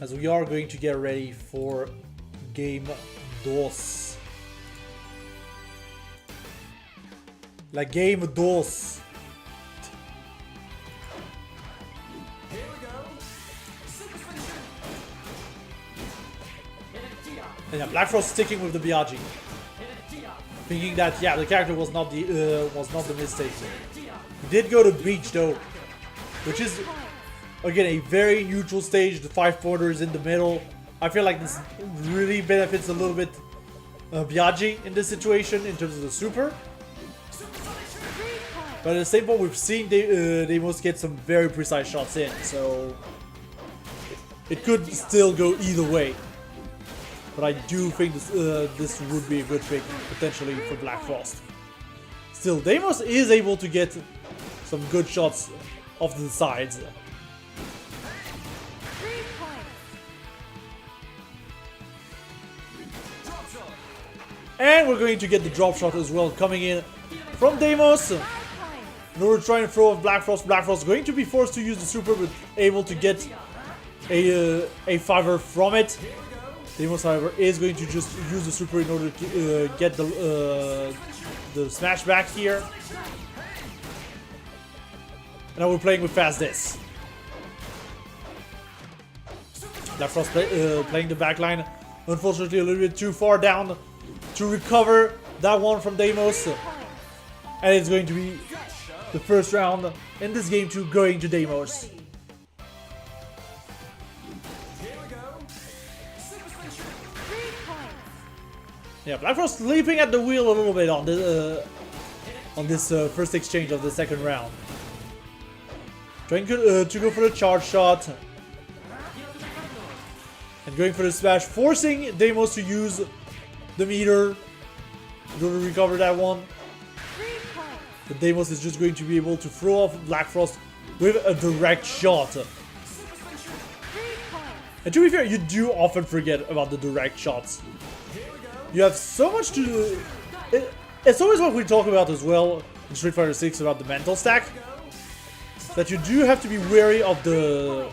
As we are going to get ready for game 2. La game 2. And yeah, Black Frost sticking with the Biaggi, thinking that yeah, the character was not the mistake. He did go to beach though, which is again a very neutral stage. The 5-pointers in the middle. I feel like this really benefits a little bit Biaggi in this situation in terms of the super. But at the same point, we've seen they must get some very precise shots in, so it could still go either way. But I do think this would be a good pick, potentially, for Black Frost. Still, Deimos is able to get some good shots off the sides. And we're going to get the drop shot as well coming in from Deimos. In order to try and throw off Black Frost. Black Frost going to be forced to use the super, but able to get a fiver from it. Deimos, however, is going to just use the super in order to get the smash back here. And now we're playing with Fast This. Black Frost playing the backline. Unfortunately, a little bit too far down to recover that one from Deimos. And it's going to be the first round in this game 2 going to Deimos. Yeah, Black Frost sleeping at the wheel a little bit on this first exchange of the second round. Trying to go for the charge shot. And going for the smash, forcing Deimos to use the meter in order to recover that one. But Deimos is just going to be able to throw off Black Frost with a direct shot. And to be fair, you do often forget about the direct shots. You have so much to do. It's always what we talk about as well in Street Fighter 6 about the mental stack. That you do have to be wary of the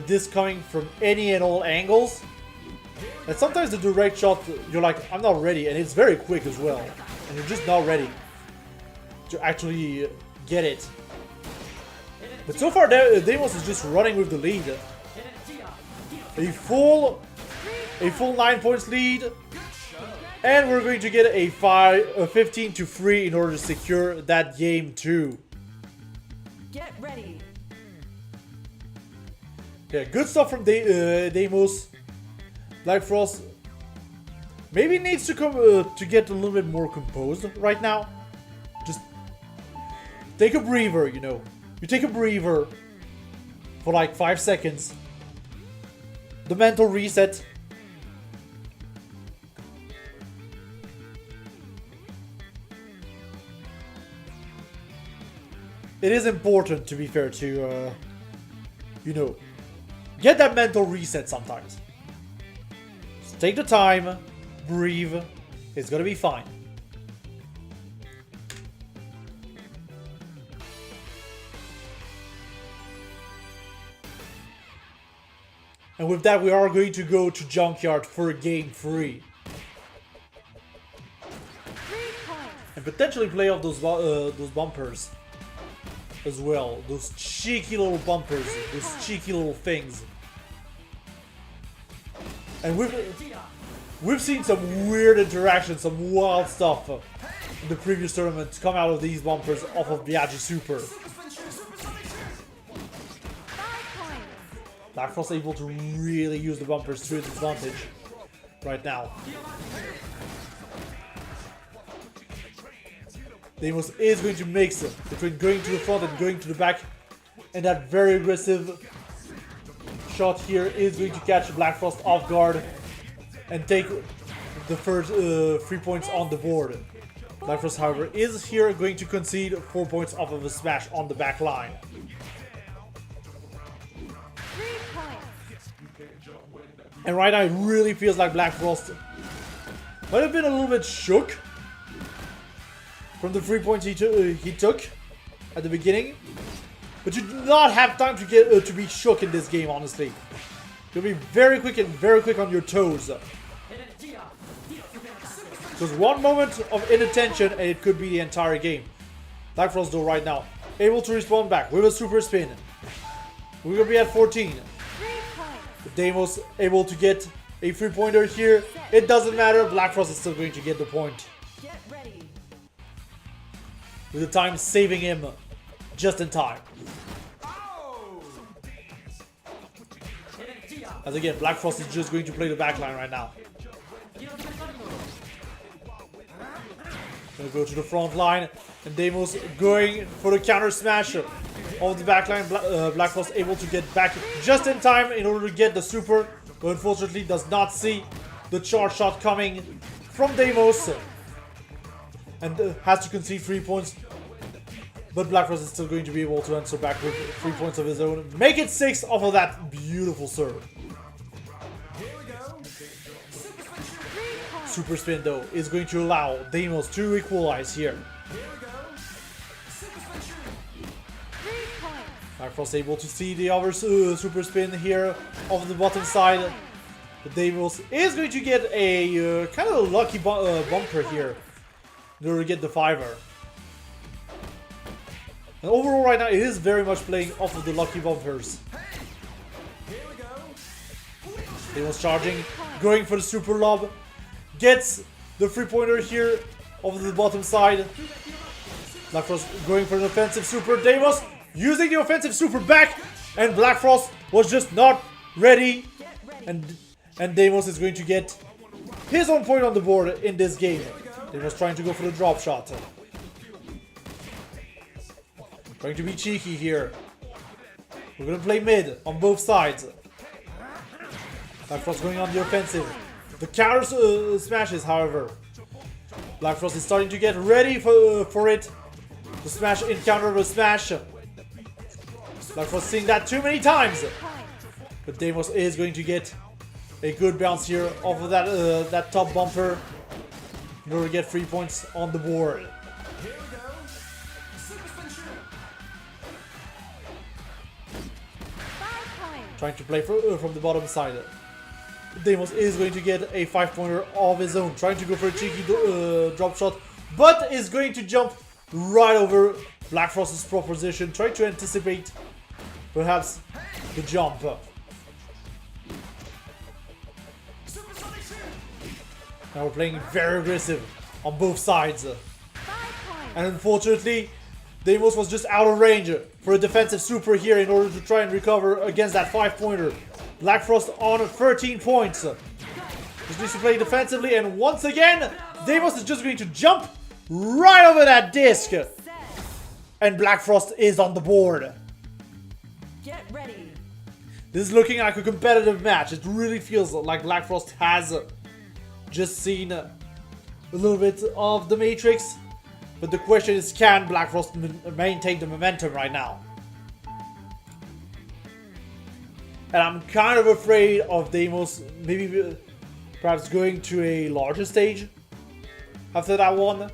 disc coming from any and all angles. And sometimes the direct shot, you're like, I'm not ready, and it's very quick as well. And you're just not ready to actually get it. But so far, Deimos is just running with the lead. A full 9 points lead. And we're going to get a 15-3 in order to secure that game 2. Get ready. Yeah, good stuff from Deimos. Black Frost maybe needs to come to get a little bit more composed right now. Just take a breather, you know. You take a breather for like 5 seconds. The mental reset. It is important, to be fair, to, you know, get that mental reset sometimes. Just take the time, breathe, it's gonna be fine. And with that, we are going to go to Junkyard for game 3. And potentially play off those bumpers as well. Those cheeky little bumpers, those cheeky little things. And we've seen some weird interactions, some wild stuff in the previous tournament come out of these bumpers off of Biaggi Super. Black Frost able to really use the bumpers to its advantage right now. Deimos is going to mix between going to the front and going to the back, and that very aggressive shot here is going to catch Black Frost off guard and take the first 3 points on the board. Black Frost, however, is here going to concede 4 points off of a smash on the back line. And right now it really feels like Black Frost might have been a little bit shook from the 3 points he took at the beginning. But you do not have time to get to be shook in this game, honestly. You'll be very quick on your toes. Because one moment of inattention and it could be the entire game. Black Frost though right now able to respond back with a super spin. We're gonna be at 14. Deimos able to get a 3-pointer here. It doesn't matter, Black Frost is still going to get the point. Get ready. With the time saving him just in time. As again, Black Frost is just going to play the backline right now. Gonna go to the front line, and Deimos going for the counter smash of the backline. Black Frost able to get back just in time in order to get the super, but unfortunately does not see the charge shot coming from Deimos, and has to concede 3 points. But Black Frost is still going to be able to answer back with 3 points of his own. Make it 6 off of that beautiful serve. super spin though is going to allow Deimos to equalize here. 3 points. Magfrost able to see the other super spin here off the bottom side. But Deimos is going to get a kind of lucky bumper here in order to get the 5er. And overall right now it is very much playing off of the lucky bumpers. Deimos charging, going for the super lob, gets the 3-pointer here over the bottom side. Blackfrost going for an offensive super. Deimos using the offensive super back, and Blackfrost was just not ready. And Deimos is going to get his own point on the board in this game. Deimos trying to go for the drop shot. Trying to be cheeky here. We're gonna play mid on both sides. Blackfrost going on the offensive. The counter smashes, however. Blackfrost is starting to get ready for it. The smash in counter of a smash. Blackfrost seeing that too many times. But Deimos is going to get a good bounce here off of that top bumper in order to get 3 points on the board. Trying to play from the bottom side. Deimos is going to get a 5-pointer of his own. Trying to go for a cheeky drop shot, but is going to jump right over Blackfrost's proposition. Trying to anticipate perhaps the jump. Now we're playing very aggressive on both sides. And unfortunately, Deimos was just out of range for a defensive super here in order to try and recover against that 5-pointer. Blackfrost on 13 points. Just needs to play defensively, and once again, Deimos is just going to jump right over that disc. And Blackfrost is on the board. Get ready. This is looking like a competitive match. It really feels like Blackfrost has just seen a little bit of the Matrix. But the question is, can Blackfrost maintain the momentum right now? And I'm kind of afraid of Deimos maybe perhaps going to a larger stage after that one.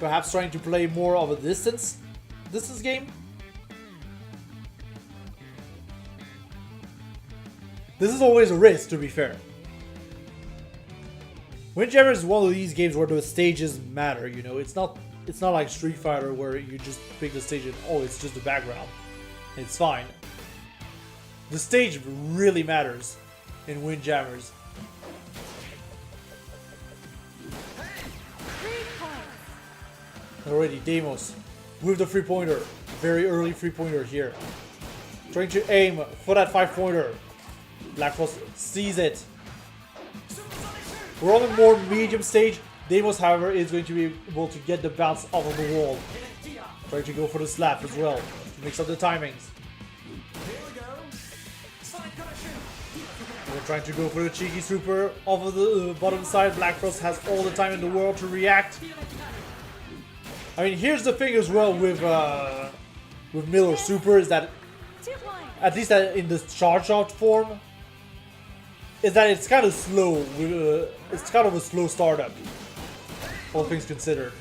Perhaps trying to play more of a distance game. This is always a risk, to be fair. Windjammers is one of these games where the stages matter, you know. It's not like Street Fighter where you just pick the stage and oh, it's just the background. It's fine. The stage really matters in Windjammers. 3 points. Already, Deimos with the 3-pointer. Very early 3-pointer here. Trying to aim for that 5-pointer. Blackfrost sees it. We're on a more medium stage. Deimos, however, is going to be able to get the bounce off of the wall. Trying to go for the slap as well to mix up the timings. We're trying to go for the cheeky super off of the bottom side. Blackfrost has all the time in the world to react. I mean, here's the thing as well with Miller Super is that, 2 points. at least in the charge out form, is that it's kind of slow. It's kind of a slow startup, all things considered.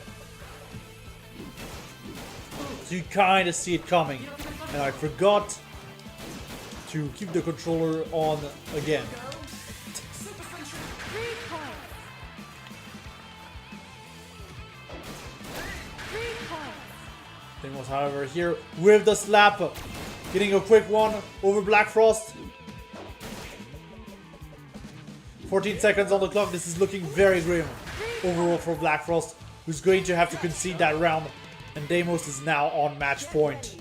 So you kind of see it coming. And I forgot to keep the controller on again. 3 points. 3 points. Deimos, however, here with the slap, getting a quick one over Blackfrost. 14 seconds on the clock. This is looking very grim overall for Blackfrost, who's going to have to concede that round. And Deimos is now on match point.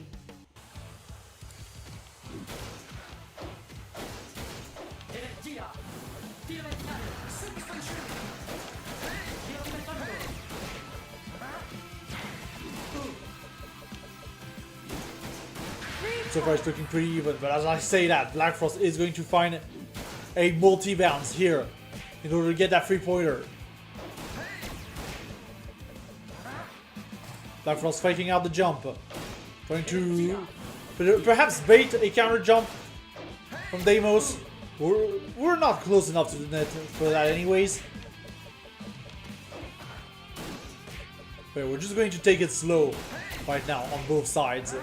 So far it's looking pretty even, but as I say that, Blackfrost is going to find a multi-bounce here in order to get that 3-pointer. Blackfrost fighting out the jump. Trying to perhaps bait a counter jump from Deimos. We're not close enough to the net for that anyways. But we're just going to take it slow right now on both sides.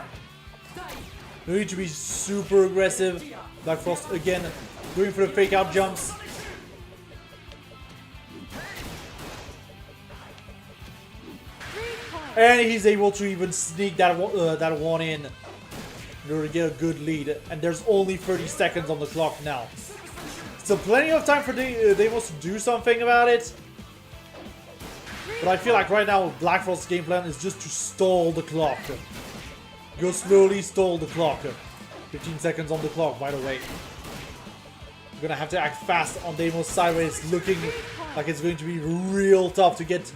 We need to be super aggressive. Black Frost again going for the fake out jumps. And he's able to even sneak that one in order to get a good lead. And there's only 30 seconds on the clock now. So plenty of time for Deimos to do something about it. But I feel like right now Black Frost's game plan is just to stall the clock. Go slowly, stall the clock. 15 seconds on the clock, by the way. We're gonna have to act fast on Deimos' side where it's looking like it's going to be real tough to get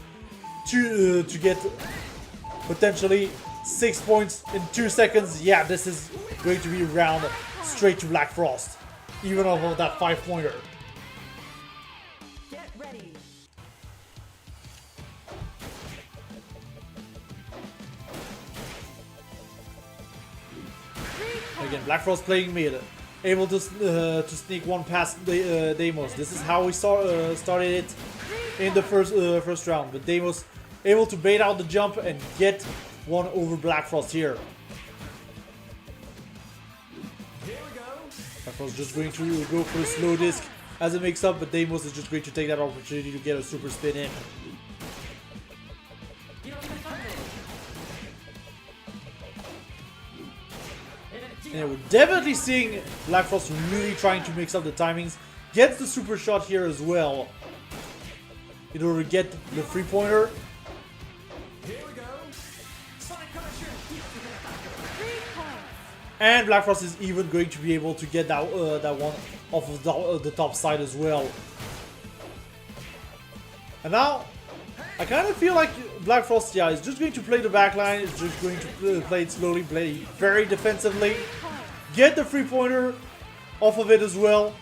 potentially 6 points in 2 seconds. Yeah, this is going to be round straight to Black Frost, even off of that 5-pointer. Get ready. Again, Black Frost playing mid, able to sneak one past Deimos. This is how we started it in the first round. But Deimos able to bait out the jump and get one over Black Frost here. Black Frost just going to go for a slow disc as it makes up, but Deimos is just going to take that opportunity to get a super spin in. And we're definitely seeing Black Frost really trying to mix up the timings. Gets the super shot here as well in order to get the 3-pointer. And Black Frost is even going to be able to get that one off of the top side as well. And now, I kind of feel like Black Frost, yeah, is just going to play the backline. Is just going to play it slowly, play very defensively. Get the 3-pointer off of it as well.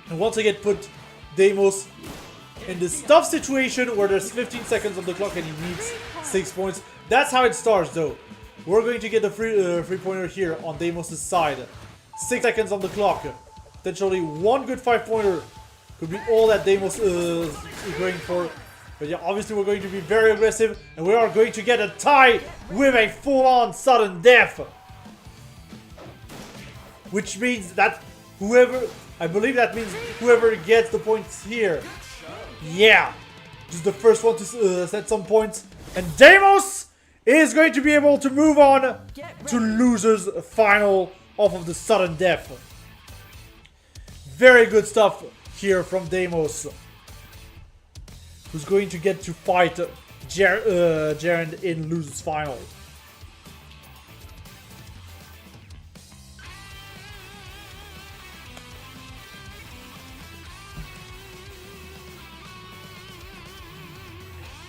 And once again put Deimos in this tough situation where there's 15 seconds on the clock and he needs 6 points. That's how it starts though. We're going to get the 3-pointer here on Deimos' side. 6 seconds on the clock. Potentially one good 5-pointer could be all that Deimos is going for. But yeah, obviously we're going to be very aggressive and we are going to get a tie with a full-on sudden death. Which means that I believe that means whoever gets the points here. Yeah, just the first one to set some points. And Deimos is going to be able to move on to losers final off of the sudden death. Very good stuff here from Deimos, who's going to get to fight Jaren in losers final.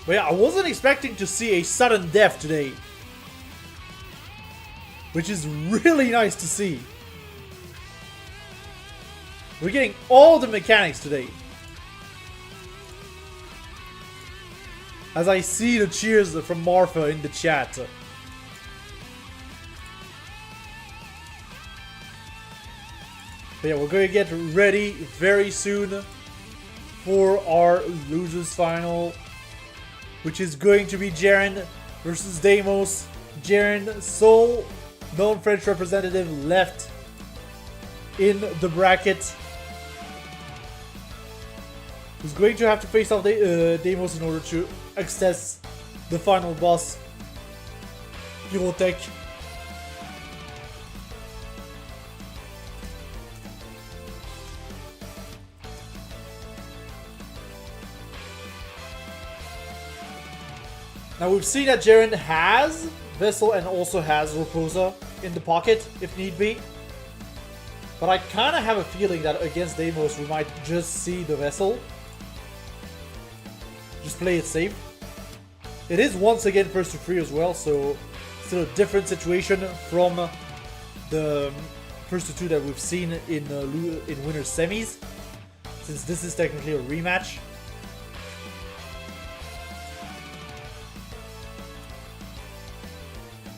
But yeah, I wasn't expecting to see a sudden death today, which is really nice to see. We're getting all the mechanics today. As I see the cheers from Martha in the chat. But yeah, we're going to get ready very soon for our losers final, which is going to be Jaren versus Deimos. Jaren, sole non-French representative left in the bracket, who's going to have to face off Deimos in order to access the final boss, Pyrotech. Now we've seen that Jaren has Vessel and also has Raposa in the pocket if need be. But I kind of have a feeling that against Deimos we might just see the Vessel. Just play it safe. It is once again first to 3 as well, so still a different situation from the first to 2 that we've seen in winner's semis, since this is technically a rematch.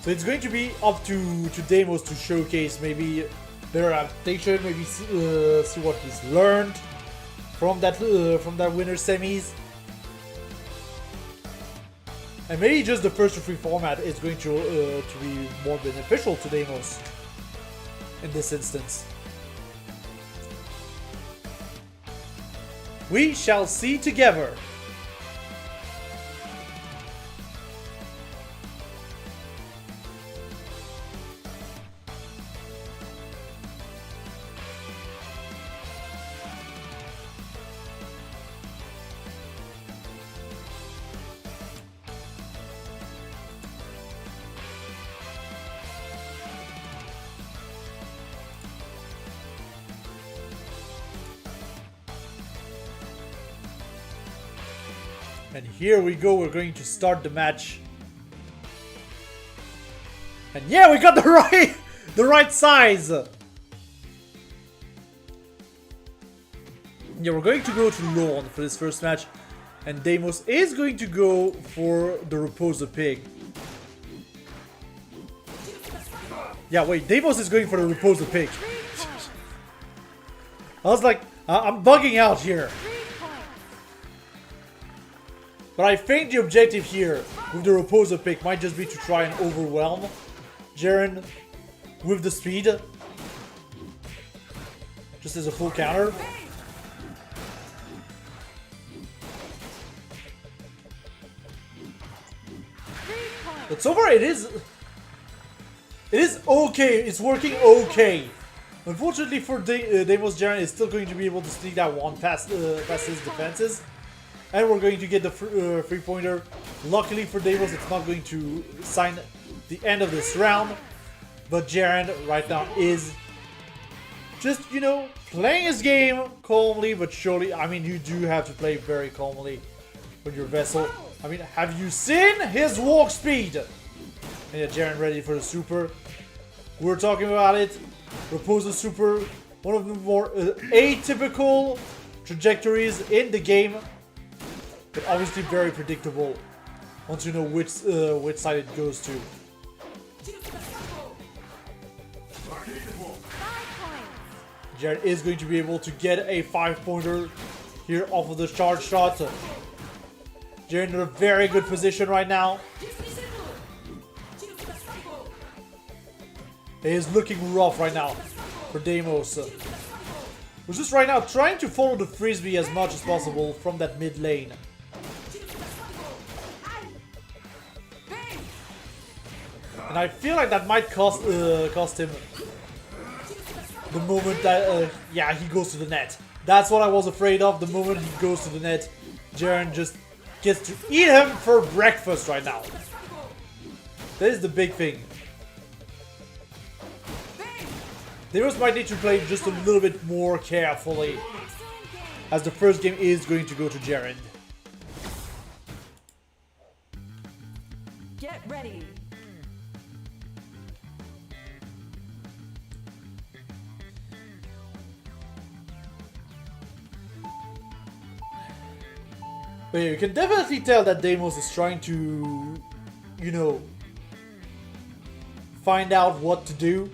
So it's going to be up to Deimos to showcase maybe better adaptation, maybe see what he's learned from that winner semis. And maybe just the first to three format is going to be more beneficial to Deimos in this instance. We shall see together. And here we go, we're going to start the match. And yeah, we got the right size! Yeah, we're going to go to Lorne for this first match. And Deimos is going to go for the Repose the Pig. Yeah, wait, Deimos is going for the Repose the Pig. I was like, I'm bugging out here. But I think the objective here with the Reposer pick might just be to try and overwhelm Jaren with the speed. Just as a full counter. But so far it is okay, it's working okay. Unfortunately for Deimos, Jaren is still going to be able to sneak that one past his defenses. And we're going to get the three-pointer. Luckily for Deimos, it's not going to sign the end of this round. But Jaren right now is just, you know, playing his game calmly but surely. I mean, you do have to play very calmly with your vessel. I mean, have you seen his walk speed? And yeah, Jaren ready for the super. We're talking about it. Repose the super. One of the more atypical trajectories in the game. But obviously very predictable once you know which side it goes to. Jared is going to be able to get a 5-pointer here off of the charge shot. Jared in a very good position right now. It is looking rough right now for Deimos. We're just right now trying to follow the frisbee as much as possible from that mid lane. And I feel like that might cost him the moment that, yeah, he goes to the net. That's what I was afraid of. The moment he goes to the net, Jaren just gets to eat him for breakfast right now. That is the big thing. Deimos might need to play just a little bit more carefully, as the first game is going to go to Jaren. Get ready. But yeah, you can definitely tell that Deimos is trying to, you know, find out what to do.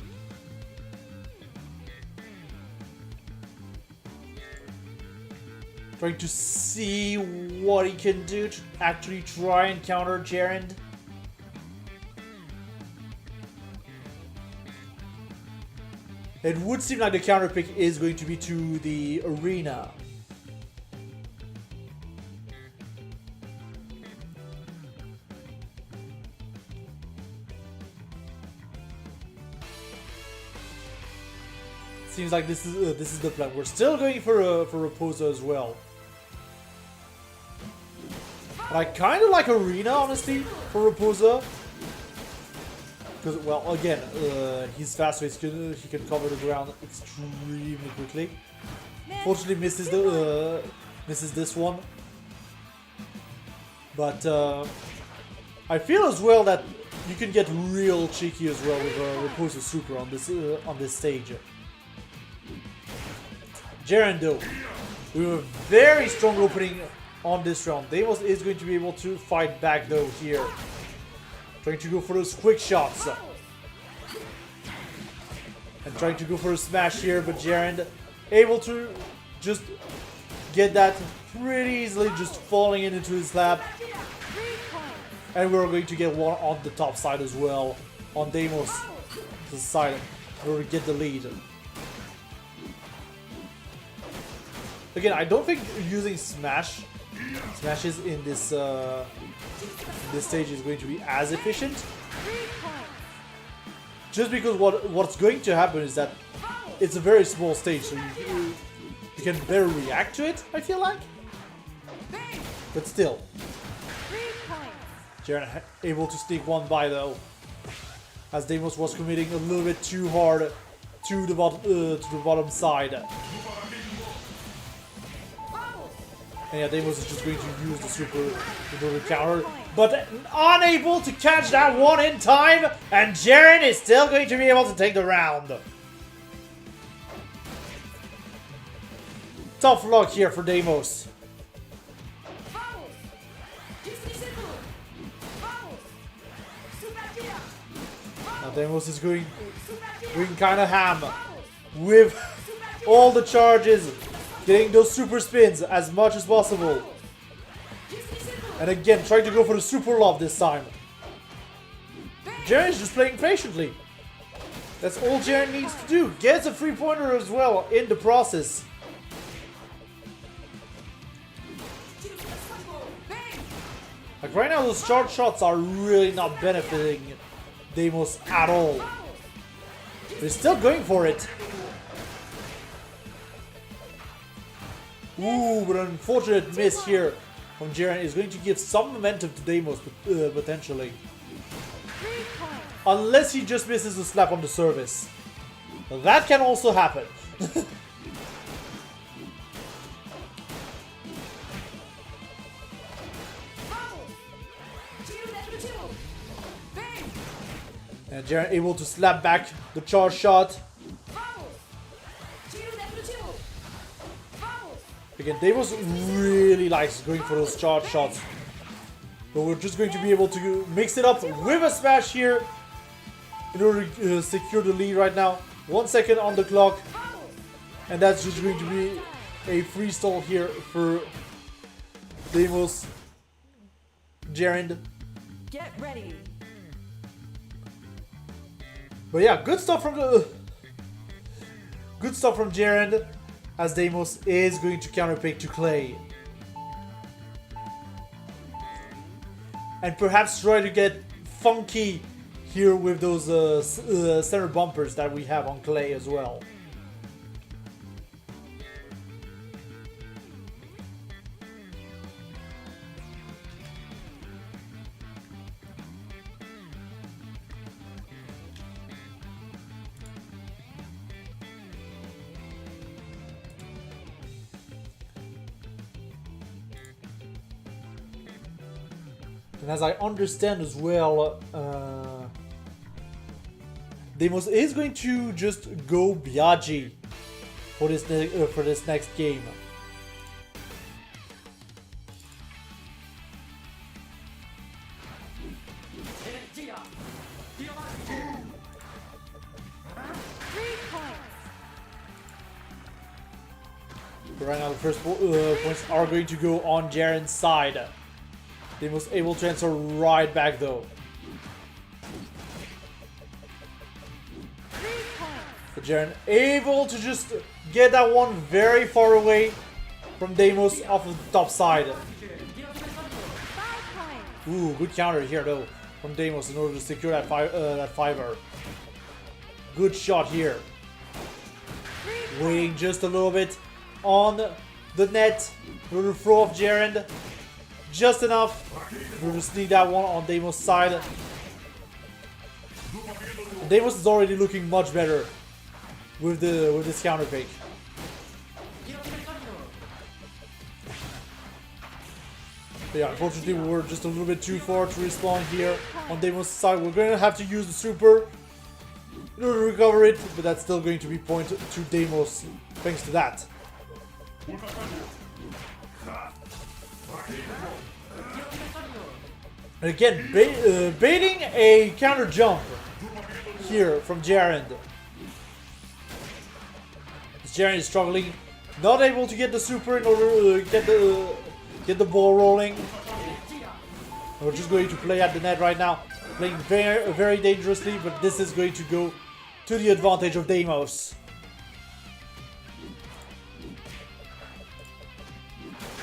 Trying to see what he can do to actually try and counter Jaren. It would seem like the counter pick is going to be to the arena. Seems like this is the plan. We're still going for Raposa as well. But I kind of like Arena, honestly, for Raposa. Because, well, again, he's fast, so he can cover the ground extremely quickly. Fortunately, misses this one. But I feel as well that you can get real cheeky as well with Raposa Super on this stage. Jaren though, we have a very strong opening on this round. Deimos is going to be able to fight back though here. Trying to go for those quick shots. And trying to go for a smash here, but Jaren able to just get that pretty easily, just falling into his lap. 3 points. And we're going to get one on the top side as well, on Deimos' side, in order to get the lead. Again, I don't think using smashes in this stage is going to be as efficient. 3 points. Just because what's going to happen is that it's a very small stage, so you can better react to it, I feel like. But still, 3 points. Jaren able to sneak one by though, as Deimos was committing a little bit too hard to the bottom side. And yeah, Deimos is just going to use the super in order to counter, but unable to catch that one in time, and Jaren is still going to be able to take the round. Tough luck here for Deimos. Now Deimos is going kind of ham with all the charges, getting those super spins as much as possible. And again, trying to go for the super love this time. Jaren is just playing patiently. That's all Jaren needs to do. Gets a 3-pointer as well in the process. Like right now, those charge shots are really not benefiting Deimos at all. But he's still going for it. Ooh, but an unfortunate miss here from Jaren is going to give some momentum to Deimos, potentially. 3 points. Unless he just misses a slap on the service. That can also happen. And Jaren able to slap back the charge shot. Again, Deimos really likes going for those charge shots. But we're just going to be able to mix it up with a smash here in order to secure the lead right now. 1 second on the clock. And that's just going to be a free stall here for Deimos. Jaren. Get ready. But yeah, good stuff from Jaren, as Deimos is going to counterpick to Clay. And perhaps try to get funky here with those center bumpers that we have on Clay as well. And as I understand as well, Deimos is going to just go Biaggi for this next game. Right now, the first points are going to go on Jaren's side. Deimos able to answer right back though. But Jaren able to just get that one very far away from Deimos off of the top side. Ooh, good counter here though from Deimos in order to secure that fiver. Good shot here. Waiting just a little bit on the net in order to throw off Jaren. Just enough. We'll just need that one on Deimos' side. Deimos is already looking much better with this counter pick. But yeah, unfortunately we were just a little bit too far to respawn here on Deimos' side. We're going to have to use the super in order to recover it, but that's still going to be point to Deimos thanks to that. And again, baiting a counter jump here from Jaren. Jaren is struggling, not able to get the super in order to get the ball rolling. We're just going to play at the net right now, playing very, very dangerously, but this is going to go to the advantage of Deimos.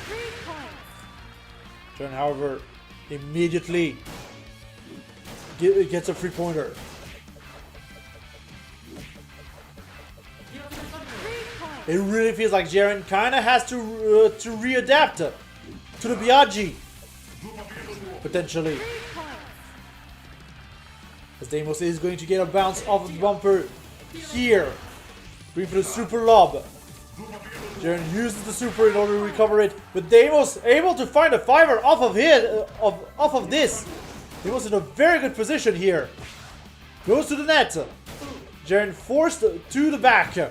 3 points. Jaren, however, immediately gets a 3-pointer. 3 points. It really feels like Jaren kind of has to readapt to the Biaggi, potentially. 3 points. As Deimos is going to get a bounce off of the bumper here. Going for the super lob. Jaren uses the super in order to recover it, but Deimos able to find a fiver off of this. Deimos in a very good position here. Goes to the net. Jaren forced to the back. 3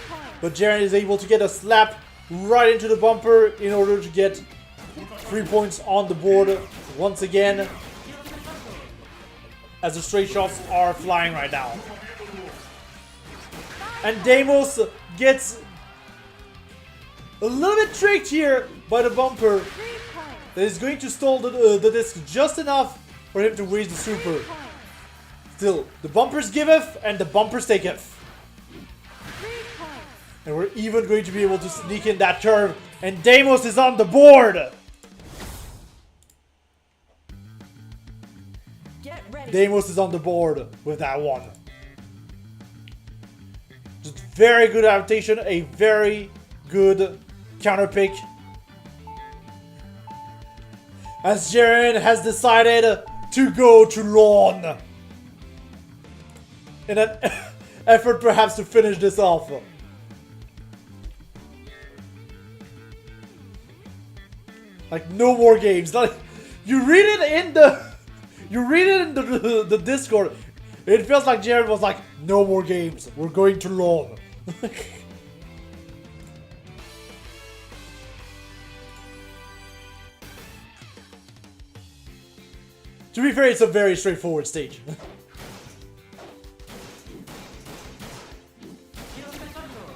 points. But Jaren is able to get a slap right into the bumper in order to get 3 points on the board once again. As the straight shots are flying right now. And Deimos gets a little bit tricked here by the bumper. 3 points. That is going to stall the disc just enough for him to waste the super. 3 points. Still, the bumpers giveth and the bumpers taketh. 3 points. And we're even going to be able to sneak in that curve. And Deimos is on the board. Get ready. Deimos is on the board with that one. Just very good adaptation, a very good counter pick. As Jaren has decided to go to lawn. In an effort perhaps to finish this off. Like no more games. Like you read it in the Discord. It feels like Jaren was like, no more games. We're going to lawn. To be fair, it's a very straightforward stage.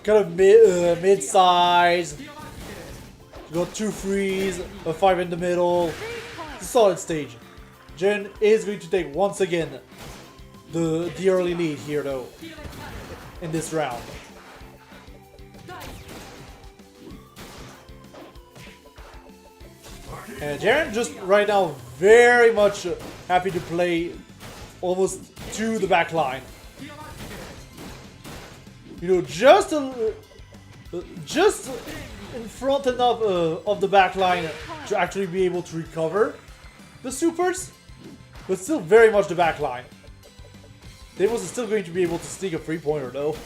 Kind of mid-size. You got 2 frees, a 5 in the middle. It's a solid stage. Jaren is going to take once again the early lead here though in this round. And Jaren just right now very much happy to play almost to the back line. You know, just in front enough of the back line to actually be able to recover the supers, but still very much the back line. Deimos is still going to be able to sneak a 3-pointer though.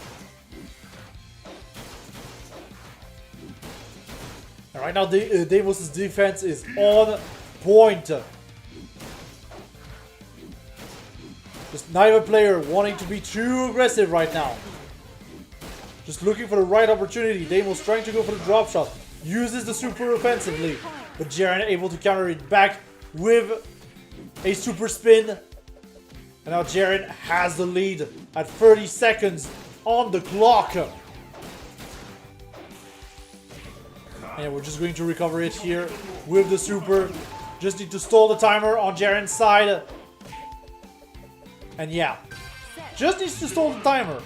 And right now Deimos' defense is on point. Just neither player wanting to be too aggressive right now. Just looking for the right opportunity. Deimos trying to go for the drop shot. Uses the super offensively. But Jaren able to counter it back with a super spin. And now Jaren has the lead at 30 seconds on the clock. And we're just going to recover it here with the super. Just need to stall the timer on Jaren's side. And yeah, just needs to stall the timer.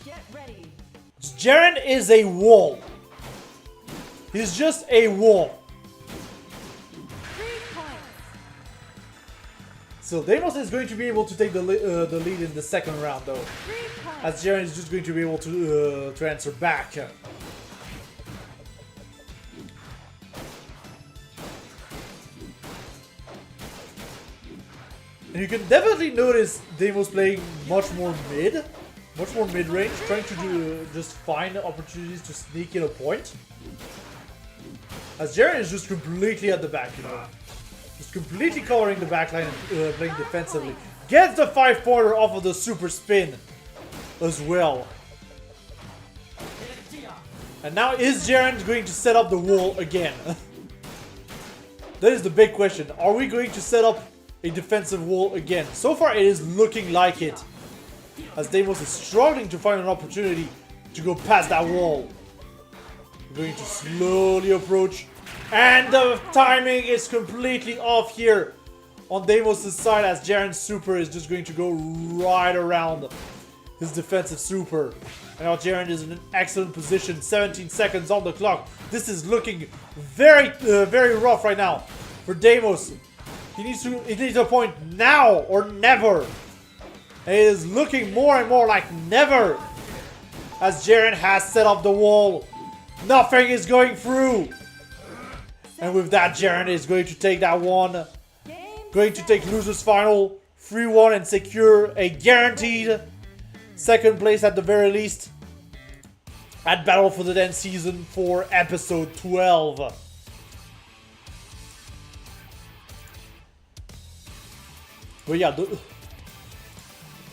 Get ready. Jaren is a wall. He's just a wall. 3 points. So Deimos is going to be able to take the lead in the second round though. 3 points. As Jaren is just going to be able to answer back. And you can definitely notice Deimos playing much more mid-range, trying to just find opportunities to sneak in a point. As Jaren is just completely at the back, you know. Just completely covering the backline and playing defensively. Gets the 5-pointer off of the super spin as well. And now is Jaren going to set up the wall again? That is the big question. Are we going to set up a defensive wall again? So far it is looking like it. as Deimos is struggling to find an opportunity to go past that wall. We're going to slowly approach, and the timing is completely off here on Deimos' side, as Jaren's super is just going to go right around his defensive super. And now Jaren is in an excellent position, 17 seconds on the clock. This is looking very rough right now for Deimos. He needs a point now or never. And it is looking more and more like never, as Jaren has set up the wall. Nothing is going through. And with that, Jaren is going to take that one. Going to take losers final 3-1 and secure a guaranteed second place at the very least at Battle for the Den Season 4 Episode 12. But yeah,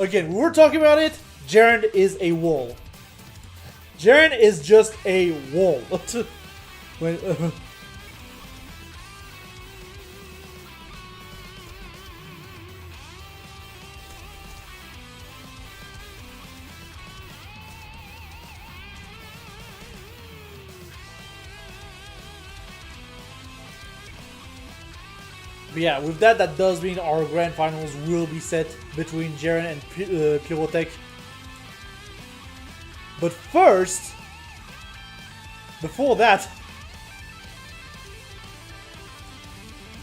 again, we were talking about it. Jaren is a wall. Jaren is just a wall. when, But yeah, with that does mean our grand finals will be set between Jaren and Pyrotech. But first, before that,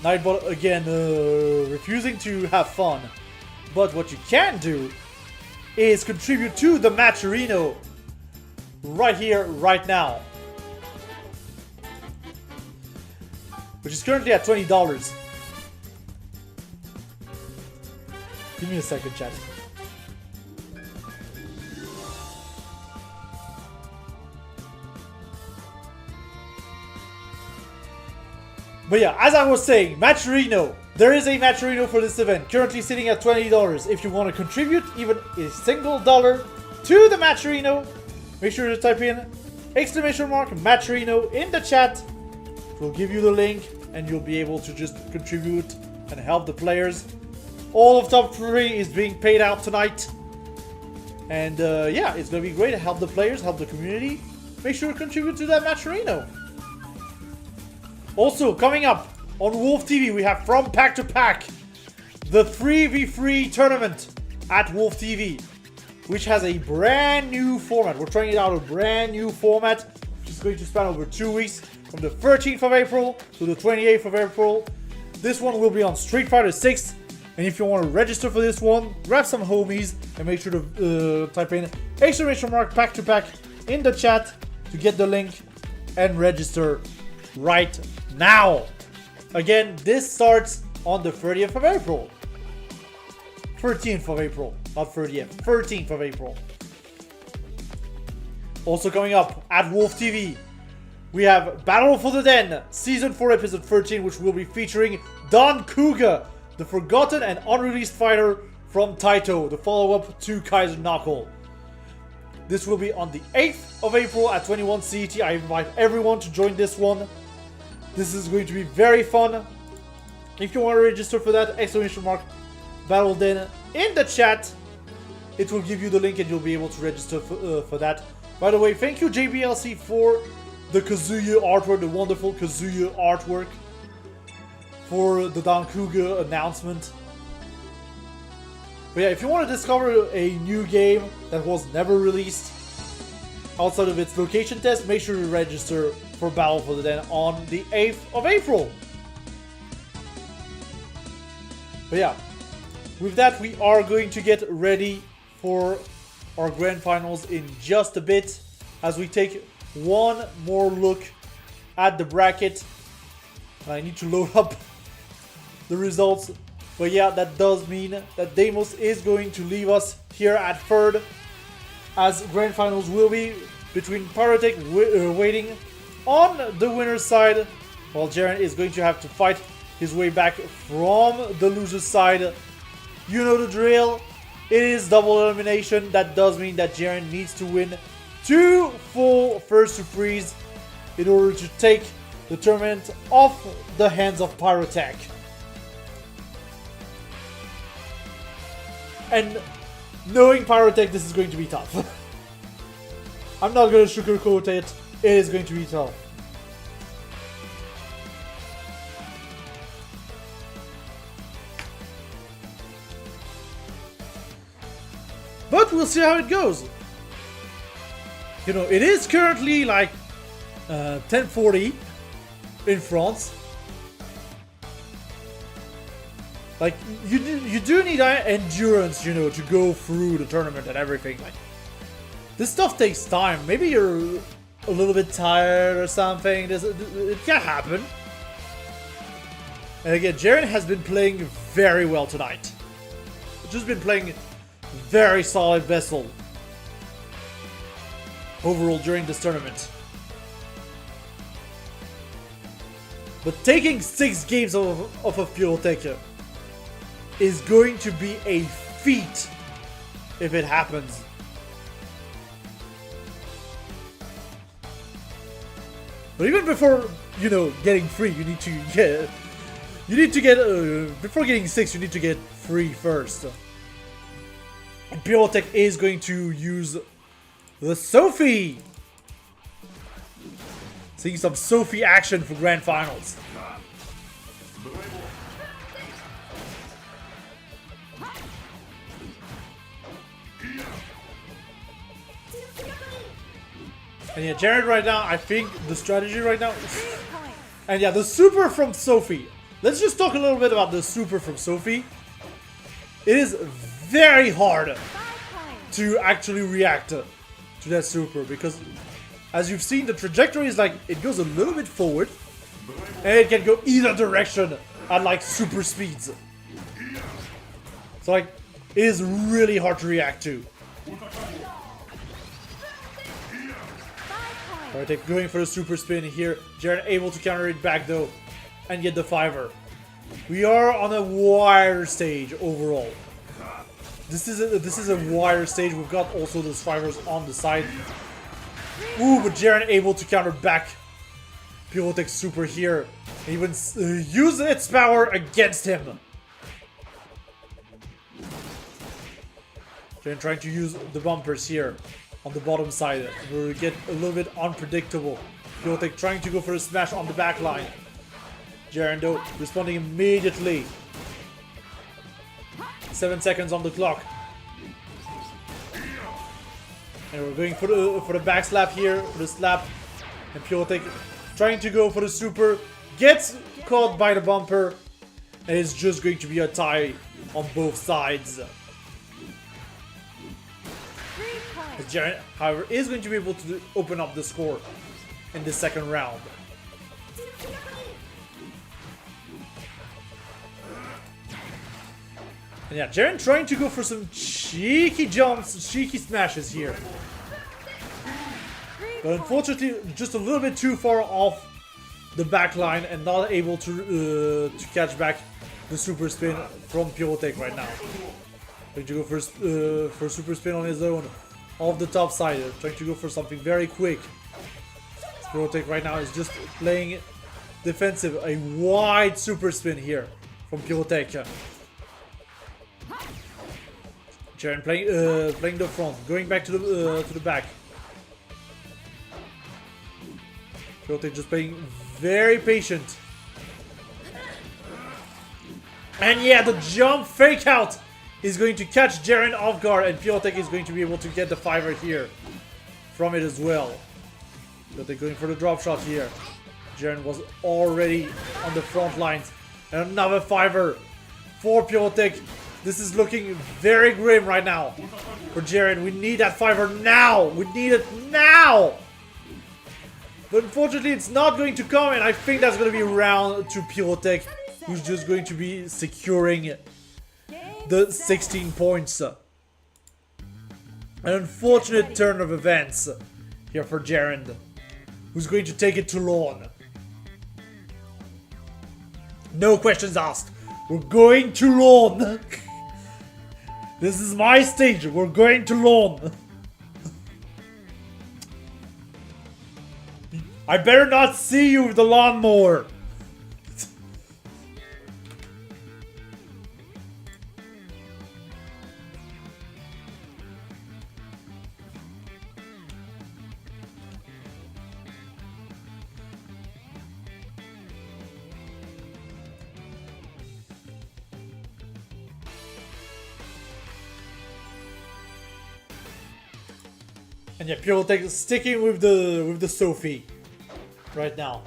Nightbot again refusing to have fun. But what you can do is contribute to the Matcherino right here, right now. Which is currently at $20. Give me a second, chat. But yeah, as I was saying, Matcherino. There is a Matcherino for this event, currently sitting at $20. If you want to contribute even a single dollar to the Matcherino, make sure to type in !Matcherino in the chat. We'll give you the link, and you'll be able to just contribute and help the players. All of top 3 is being paid out tonight. And yeah, it's going to be great to help the players, help the community. Make sure to contribute to that Matcherino. Also, coming up on Wolf TV, we have From Pack to Pack, the 3v3 tournament at Wolf TV, which has a brand new format. We're trying it out, a brand new format, which is going to span over 2 weeks, from the 13th of April to the 28th of April. This one will be on Street Fighter 6. And if you want to register for this one, grab some homies and make sure to type in !Pack to Pack in the chat to get the link and register right now. Again, this starts on the 30th of April. 13th of April, not 30th, 13th of April. Also coming up at Wolf TV, we have Battle for the Den, Season 4, Episode 13, which will be featuring Don Kuga, the forgotten and unreleased fighter from Taito, the follow-up to Kaiser Knuckle. This will be on the 8th of April at 21 CET. I invite everyone to join this one. This is going to be very fun. If you want to register for that, Battle Den in the chat. It will give you the link and you'll be able to register for that. By the way, thank you JBLC for the Kazuya artwork, the wonderful Kazuya artwork for the Don Kuga announcement. But yeah, if you want to discover a new game that was never released outside of its location test, make sure to register for Battle for the Den on the 8th of April. But yeah, with that we are going to get ready for our grand finals in just a bit, as we take one more look at the bracket. And I need to load up the results. But yeah, that does mean that Deimos is going to leave us here at third, as grand finals will be between Pyrotech waiting on the winner's side, while Jaren is going to have to fight his way back from the loser's side. You know the drill. It is double elimination. That does mean that Jaren needs to win 2 full first to freeze in order to take the tournament off the hands of Pyrotech. And Knowing Pyrotech, this is going to be tough. I'm not gonna sugarcoat it. It is going to be tough. But we'll see how it goes. You know, it is currently like 10:40 in France. Like, you do need endurance, you know, to go through the tournament and everything. Like, this stuff takes time. Maybe you're a little bit tired or something. It can happen. And again, Jaren has been playing very well tonight. Just been playing very solid Vessel overall during this tournament. But taking 6 games of a Pyrotech is going to be a feat if it happens. But even before, you know, getting 3, you need to get before getting 6, you need to get 3 first. And Pyrotech is going to use the Sophie. Seeing some Sophie action for Grand Finals. And yeah, Jared right now, I think the strategy right now is... And yeah, the super from Sophie. Let's just talk a little bit about the super from Sophie. It is very hard to actually react to that super because as you've seen, the trajectory is like, it goes a little bit forward and it can go either direction at like super speeds. So like, it is really hard to react to. Alright, going for the super spin here. Jaren able to counter it back though and get the 5er. We are on a wire stage overall. This is a wire stage. We've got also those 5ers on the side. Ooh, but Jaren able to counter back Pyrotech super here. And even use its power against him. Jaren trying to use the bumpers here on the bottom side. We'll get a little bit unpredictable. Pyrotech trying to go for a smash on the back line. Jaren though responding immediately. 7 seconds on the clock. And we're going for the back slap here, for the slap. And Pyrotech trying to go for the super. Gets caught by the bumper. And it's just going to be a tie on both sides. As Jaren, however, is going to be able to open up the score in the second round. And yeah, Jaren trying to go for some cheeky jumps, cheeky smashes here. But unfortunately, just a little bit too far off the back line and not able to catch back the super spin from Pyrotech right now. Trying to go for super spin on his own, off the top side. Trying to go for something very quick. Pyrotech right now is just playing defensive. A wide super spin here from Pyrotech. Jaren playing the front, going back to the back. Pyrotech just playing very patient. And yeah, the jump fake out is going to catch Jaren off guard, and Pyrotech is going to be able to get the 5er here from it as well. Pyrotech going for the drop shot here. Jaren was already on the front lines. And another 5er for Pyrotech. This is looking very grim right now for Jaren. We need that 5er now. We need it now. But unfortunately, it's not going to come, and I think that's going to be round to Pyrotech, who's just going to be securing the 16 points. An unfortunate turn of events here for Jaren, who's going to take it to lawn. No questions asked. We're going to lawn. This is my stage. We're going to lawn. I better not see you with the lawnmower. And yeah, Pyrotech is sticking with the Sophie right now.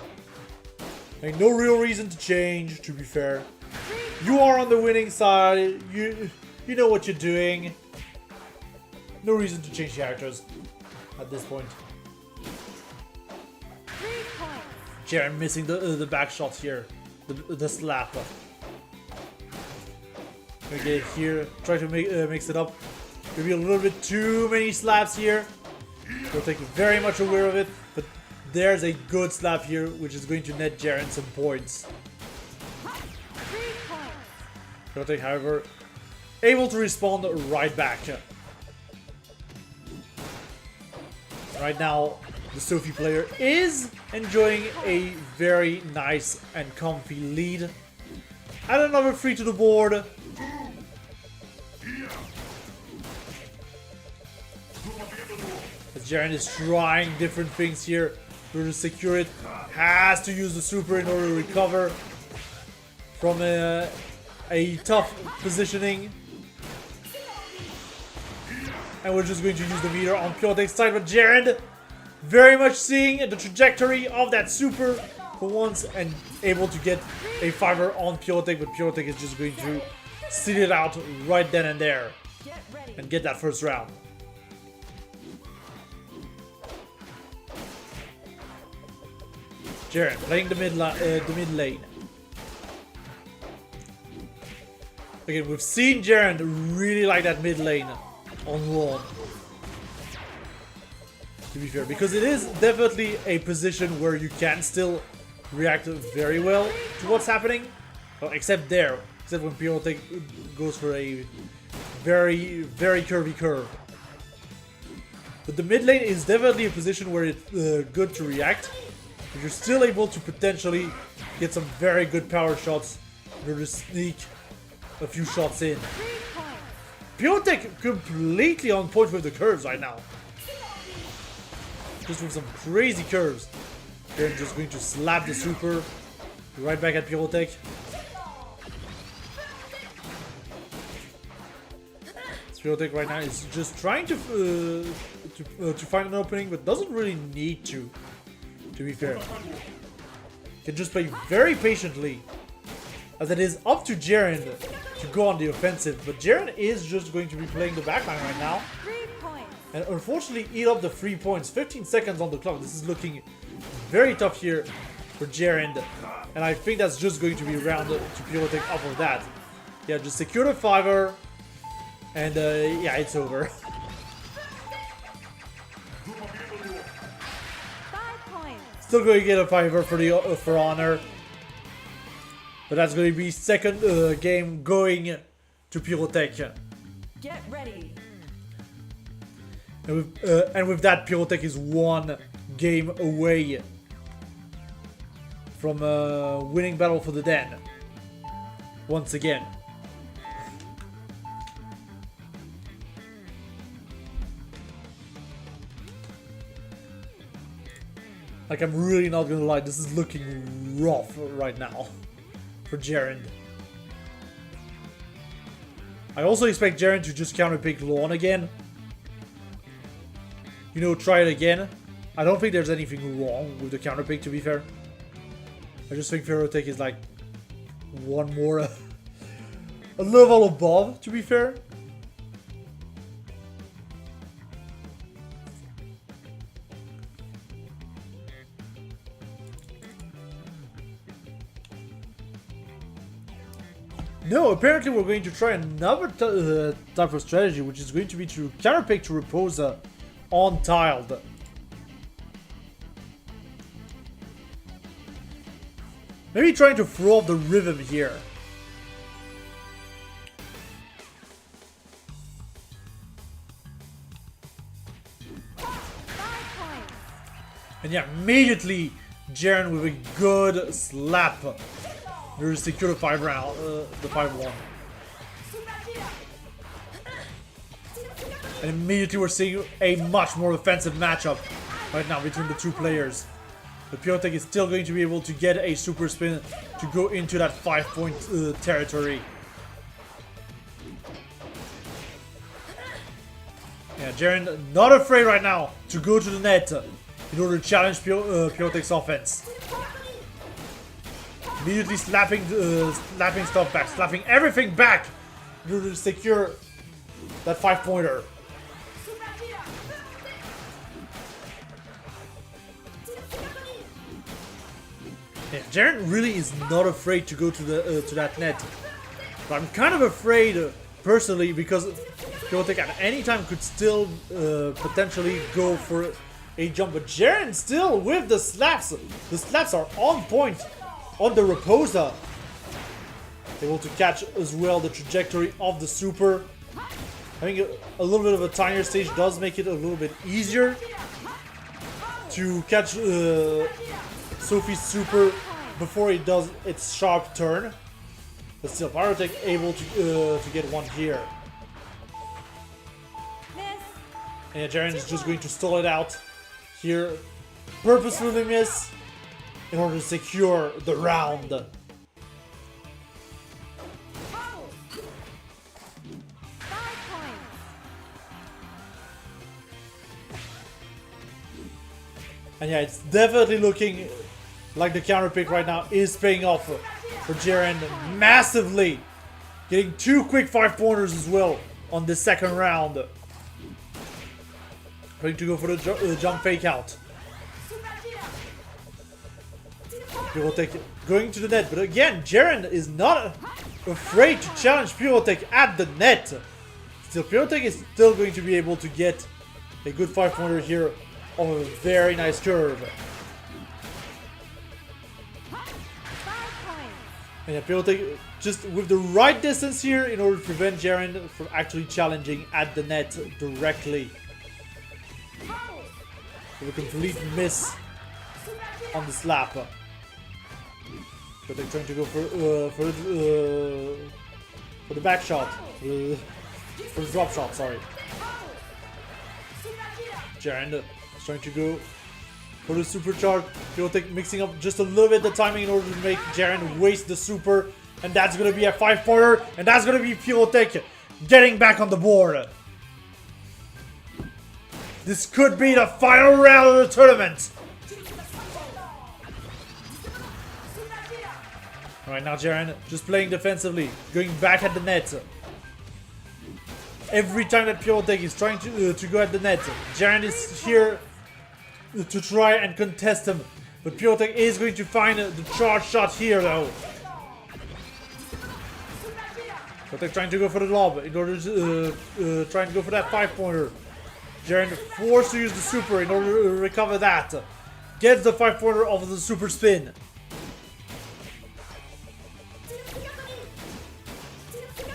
Like no real reason to change, to be fair. You are on the winning side. You know what you're doing. No reason to change characters at this point. 3 points. Jaren missing the back shots here, the slap. Gonna get it here. Try to mix it up. Maybe a little bit too many slaps here. Pyrotech very much aware of it, but there's a good slap here, which is going to net Jaren some points. 3 points. Pyrotech, however, able to respond right back. Right now, the Sophie player is enjoying a very nice and comfy lead. Add another 3 to the board. As Jaren is trying different things here in order to secure it. Has to use the super in order to recover from a tough positioning. And we're just going to use the meter on Pyrotech's side, but Jaren very much seeing the trajectory of that super for once and able to get a 5er on Pyrotech, but Pyrotech is just going to sit it out right then and there Get ready. and get that first round. Jaren playing the mid lane. Again, we've seen Jaren really like that mid lane on lawn. To be fair, because it is definitely a position where you can still react very well to what's happening. Well, except when Pyrotech goes for a very, very curvy curve. But the mid lane is definitely a position where it's good to react. But you're still able to potentially get some very good power shots in order to sneak a few shots in. 3 points. Pyrotech completely on point with the curves right now. Just with some crazy curves. They're just going to slap the super right back at Pyrotech. Pyrotech right now is just trying to find an opening, but doesn't really need to be fair. Can just play very patiently, as it is up to Jaren to go on the offensive, but Jaren is just going to be playing the backline right now. 3 points. And unfortunately eat up the 3 points. 15 seconds on the clock. This is looking very tough here for Jaren. And I think that's just going to be round to Pyrotech off of that. Yeah, just secure the 5er. And yeah, it's over. 5 points. Still going to get a 5er for honor. But that's going to be second game going to Pyrotech. Get ready. And with that, Pyrotech is 1 game away from winning Battle for the Den. Once again. Like, I'm really not gonna lie, this is looking rough right now for Jaren. I also expect Jaren to just counterpick Lawn again. You know, try it again. I don't think there's anything wrong with the counterpick, to be fair. I just think Pyrotech is like one more a level above, to be fair. No, apparently we're going to try another type of strategy, which is going to be to counterpick to Raposa on tiled. Maybe trying to throw off the rhythm here. And yeah, immediately Jaren with a good slap. There's secure the 5-1. And immediately we're seeing a much more offensive matchup right now between the two players. The Pyrotech is still going to be able to get a super spin to go into that 5-point territory. Yeah, Jaren not afraid right now to go to the net in order to challenge Pyrotech's offense. Immediately slapping stuff back, slapping everything back in order to secure that 5-pointer. Yeah, Jaren really is not afraid to go to the to that net. But I'm kind of afraid, personally, because Pyrotech at any time could still potentially go for a jump. But Jaren still with the slaps. The slaps are on point on the Raposa. Able to catch as well the trajectory of the super. Having a little bit of a tinier stage does make it a little bit easier to catch Sophie's super before it does its sharp turn. But still, Pyrotech able to get one here. And yeah, Jaren is just going to stall it out here. Purposefully miss in order to secure the round. 5 points. And yeah, it's definitely looking like the counter pick right now is paying off for Jaren massively. Getting 2 quick 5-pointers as well on the second round. Going to go for the jump fake out. Pyrotech going to the net, but again, Jaren is not afraid to challenge Pyrotech at the net. Still, Pyrotech is still going to be able to get a good 5-pointer here on a very nice curve. 5 points. And yeah, Pyrotech just with the right distance here in order to prevent Jaren from actually challenging at the net directly. With a complete miss on the slap. But they're trying to go for the back shot. For the drop shot, sorry. Jaren is trying to go for the supercharge. Pyrotech mixing up just a little bit the timing in order to make Jaren waste the super. And that's going to be a 5-pointer. And that's going to be Pyrotech getting back on the board. This could be the final round of the tournament. Alright, now Jaren just playing defensively, going back at the net. Every time that Pyrotech is trying to go at the net, Jaren is here to try and contest him. But Pyrotech is going to find the charge shot here though. Pyrotech trying to go for the lob in order to try and go for that 5-pointer. Jaren forced to use the super in order to recover that. Gets the 5-pointer off of the super spin.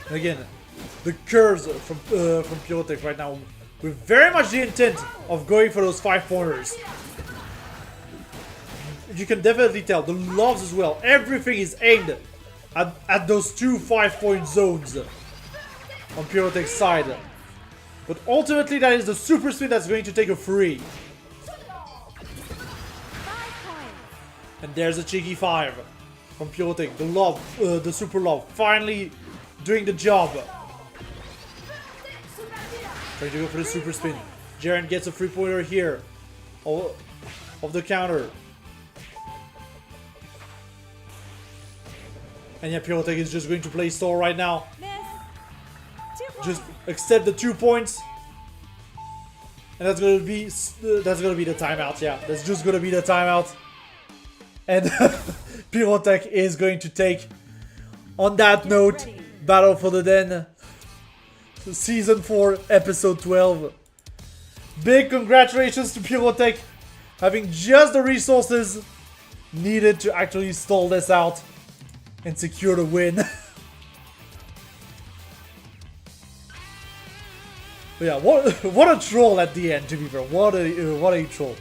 Again, the curves from Pyrotech right now with very much the intent of going for those 5-pointers. You can definitely tell the lobs as well. Everything is aimed at those 2 5-point zones on Pyrotech's side. But ultimately, that is the super spin that's going to take a free. 5 points. And there's a cheeky 5 from Pyrotech. The lob, the super lob, finally doing the job. Trying to go for the super spin. Jaren gets a 3-pointer here of the counter. And yeah, Pyrotech is just going to play stall right now. Miss. 2 points. Just accept the 2 points. And that's gonna be the timeout, yeah. That's just gonna be the timeout. And Pyrotech is going to take, on that note, ready. Battle for the Den. Season 4, Episode 12. Big congratulations to Pyrotech, having just the resources needed to actually stall this out and secure the win. But yeah, what a troll at the end, to be fair. What a troll.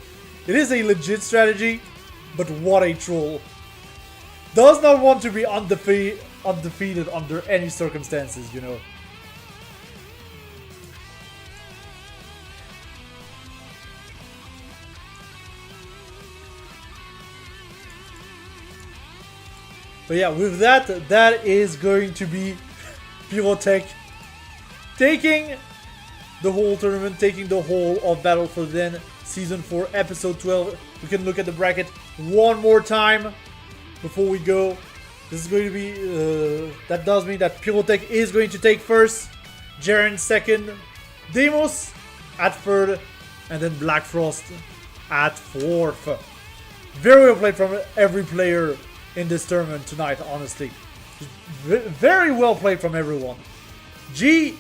It is a legit strategy, but what a troll. Does not want to be undefeated under any circumstances, you know. But yeah, with that is going to be Pyrotech taking the whole tournament, taking the whole of Battle for the Den Season 4 Episode 12. We can look at the bracket one more time before we go. This is going to be, that does mean that Pyrotech is going to take first, Jaren second, Demos at third, and then Black Frost at fourth. Very well played from every player in this tournament tonight, honestly. Very well played from everyone. G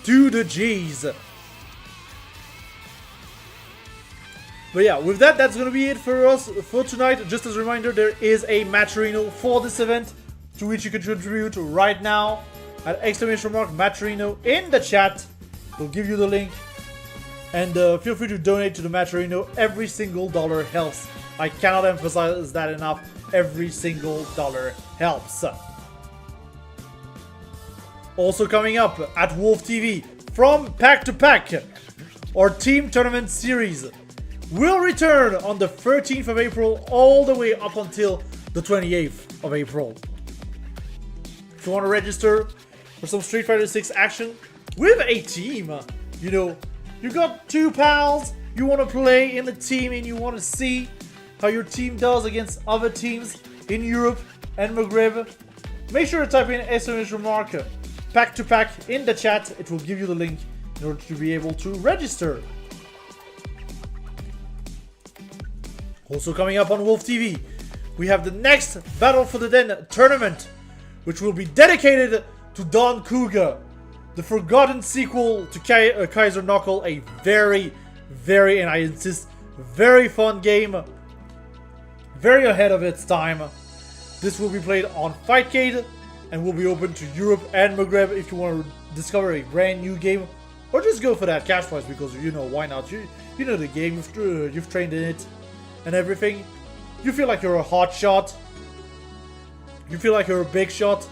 to the G's. But yeah, with that, that's gonna be it for us for tonight. Just as a reminder, there is a match arena for this event to which you can contribute right now at !Matcherino in the chat. We'll give you the link. And feel free to donate to the match arena. Every single dollar helps. I cannot emphasize that enough. Every single dollar helps. Also coming up at Wolf TV, from Pack to Pack, our team tournament series will return on the 13th of April all the way up until the 28th of April. If you want to register for some Street Fighter 6 action with a team, you know, you got two pals, you want to play in a team and you want to see how your team does against other teams in Europe and Maghreb, make sure to type in !Pack to Pack in the chat. It will give you the link in order to be able to register. Also coming up on Wolf TV, we have the next Battle for the Den tournament, which will be dedicated to Don Kuga, the forgotten sequel to Kaiser Knuckle, a very, and I insist, very fun game, very ahead of its time. This will be played on Fightcade and will be open to Europe and Maghreb if you want to discover a brand new game, or just go for that cash prize because you know why not. You know the game, you've trained in it and everything. You feel like you're a hot shot. You feel like you're a big shot.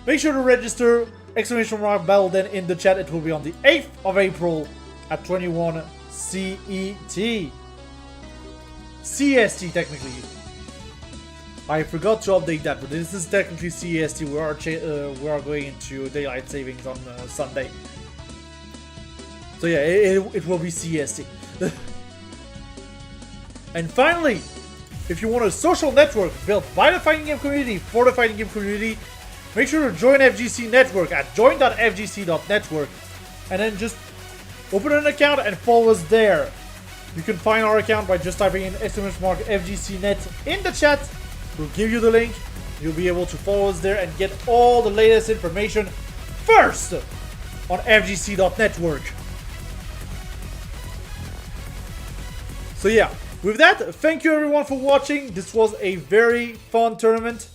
Make sure to register !Battle Den in the chat. It will be on the 8th of April at 21 CET. CST technically. I forgot to update that, but this is technically CST. We are going into daylight savings on Sunday. So yeah, it will be CST. And finally, if you want a social network built by the fighting game community for the fighting game community, make sure to join FGC Network at join.fgc.network, and then just open an account and follow us there. You can find our account by just typing in !FGCnet in the chat. We'll give you the link. You'll be able to follow us there and get all the latest information first on FGC.network. So yeah, with that, thank you everyone for watching. This was a very fun tournament.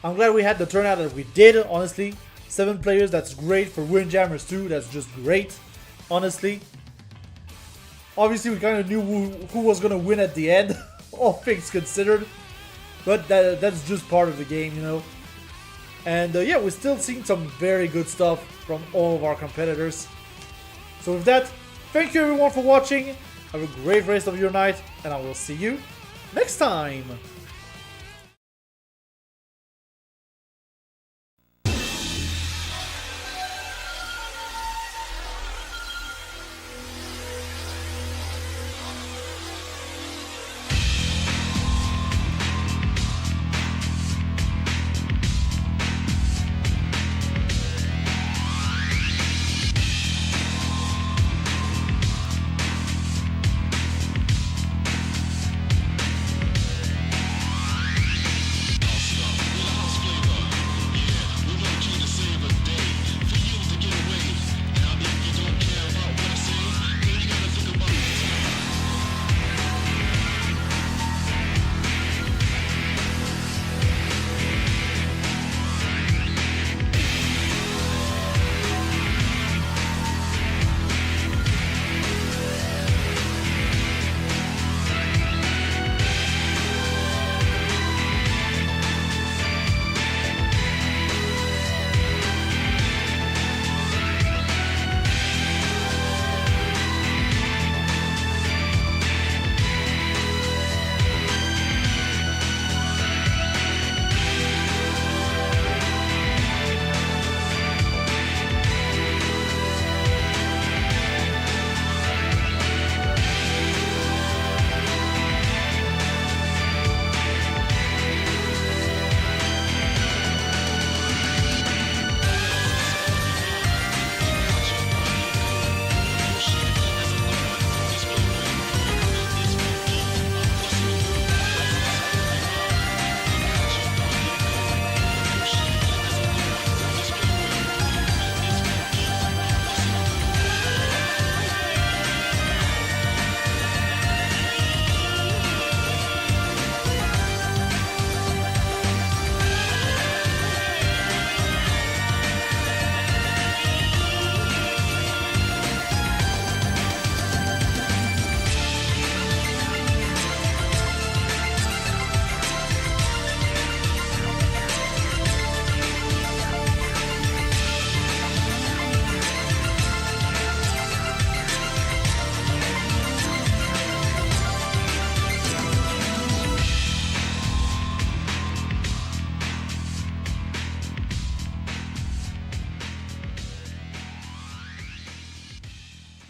I'm glad we had the turnout that we did, honestly. 7 players, that's great. For Windjammers too, that's just great, honestly. Obviously, we kind of knew who was going to win at the end, all things considered. But that's just part of the game, you know. And yeah, we're still seeing some very good stuff from all of our competitors. So with that, thank you everyone for watching. Have a great rest of your night, and I will see you next time.